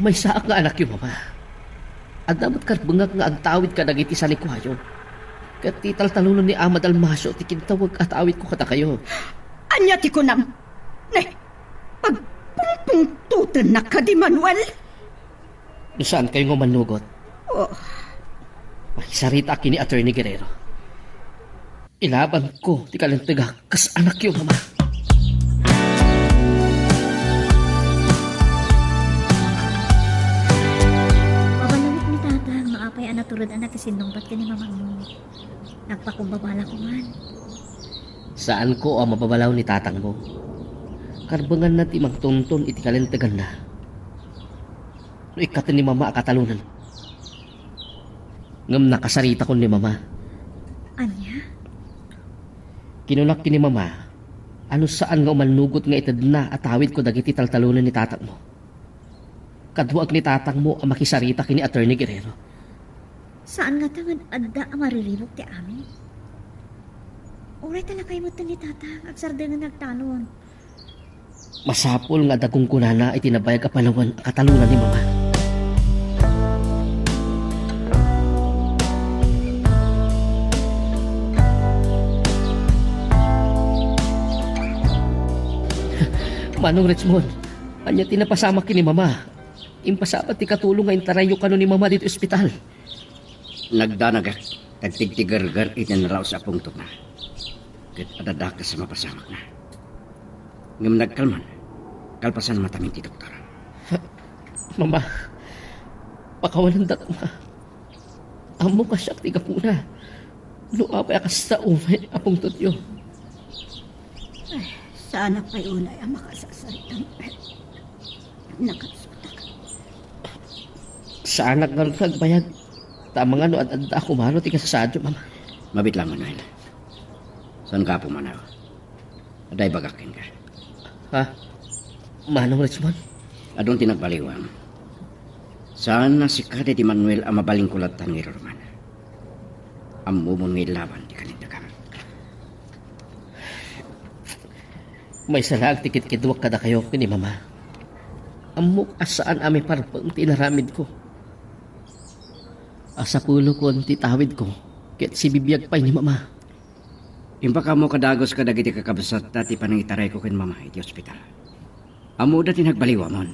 [SPEAKER 6] May saak nga anak yun, mama. At dapat karbungag nga agtawid ka nagiti sa likwayo. Kat tital-talunan ni Ama Dalmasyo, ti kintawag at awit ko kata kayo.
[SPEAKER 2] Anya ti kunam. Nay, pagpungpungtutan na ka di Manuel.
[SPEAKER 6] Saan kayo nga manugot?
[SPEAKER 2] Oh,
[SPEAKER 6] Makisarita akin ni Attorney Guerrero. Ilaban ko, ti kalintiga, kas anak yun, mama.
[SPEAKER 9] Mabalawit ni tata, maapay anaturod anak kasindongpat ka ni mamang mo. Nagpakumbabala ko man.
[SPEAKER 6] Saan ko ang mababalaw ni tatang mo? Karbangan na ti magtunton iti kalintigan na. No ikatan ni mama akatalunan. Ngam nakasarita ko ni mama.
[SPEAKER 9] Anya?
[SPEAKER 6] Kinulak ki ni mama, ano saan nga umanugot nga itad na at awit ko dagiti taltalunan ni tatang mo. Kadwag ni tatang mo ang makisarita kini Attorney Guerrero.
[SPEAKER 9] Saan nga tangan adda ang mariribok ti amin? Oray talakay mo ito ni tata, agsarda nga nagtanon.
[SPEAKER 6] Masapol nga dagong kunana itinabayag kapalawan ang katalunan ni mama. Manong Richmond, anya tinapasama kini mama. Impasapat ti katulong nga intarayo kano ni mama dito ospital.
[SPEAKER 4] Nagdanag tagtigtigargar itinaraw sa pungtok na. Kat adadakas sa mapasamak na. Ngam nagkalman, kalpasan matamin ti doktor.
[SPEAKER 6] Mama, pakawalan dat ma. Amo ka siya tiga puna. Luapay akas sa umay apong tutyo.
[SPEAKER 2] sana pa'y unay ang makasasalitang nakasutak.
[SPEAKER 6] Saan nagbayag? Tamang ano at ako mano ti kasasadyo, mama.
[SPEAKER 4] Mabit lang, Manuel. Saan ka pumanaw? Aday bagakin ka.
[SPEAKER 6] Ha? Manong Richmond?
[SPEAKER 4] Adong tinagbaliwan. Saan na si Kade di Manuel ang mabalingkulatan ni Roman? Ang mumon ng laban di kanindagan.
[SPEAKER 6] May salag tikit-kidwak kada kayo ni mama. Amok asaan ami parpang tinaramid ko. Asa pulo ko ang titawid ko. Kaya't si bibiyag pa'y ni mama.
[SPEAKER 4] Impaka mo kadagos ka dagiti kakabasat dati panangitaray ko kin mama iti ospital. Amo dati nagbaliwa mon.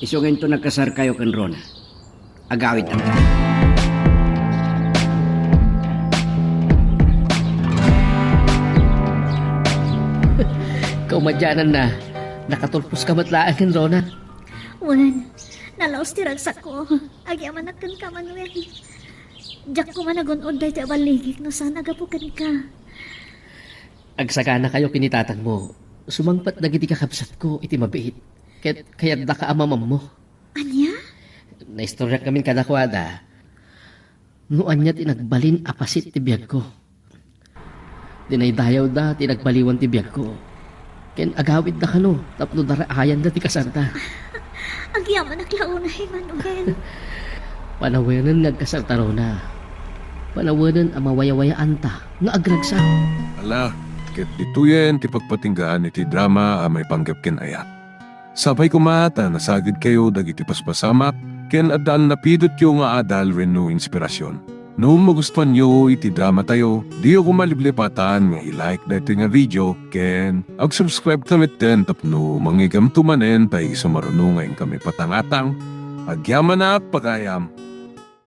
[SPEAKER 4] Isugin to nagkasar kayo kin Rona. Agawid ang
[SPEAKER 6] Kaumadyanan na, nakatulpos ka matlaan ken Rona.
[SPEAKER 9] Wan, nalaos ti ragsak ko. Agyaman at kan ka, Manuel. Diyak ko managunod dahi ti abaligik no saan agapukan ka.
[SPEAKER 6] Agsaka na kayo kinitatang mo. Sumangpat dagiti kakabsat ko iti mabiit. Kaya't da ka amamam mo.
[SPEAKER 9] Anya?
[SPEAKER 6] Naistorya kami kadakwada. Noan niya tinagbalin apasit ti biyag ko. Dinaydayaw da tinagbaliwan ti biyag ko. Ken agawid da kano, tapno daraayan da ti kasarta.
[SPEAKER 9] Agyaman at launay, Manuel.
[SPEAKER 6] Panawanan nagkasarta Rona. Panawanan ang mawayawayaan ta nga agragsa.
[SPEAKER 1] Ala, ket dituyen ti pagpatinggaan iti drama a may panggap ken ayat. Sabay kumata nasagid kayo dagiti paspasamak ken adal napidot yo nga adal wenno inspirasyon. No magustuhan nyo iti drama tayo, di ako maliblipatan nga i-like dati nga video ken ag-subscribe tamit den tapno mangigam tumanen tayo sumarunungayin kami patangatang agyaman na pagayam.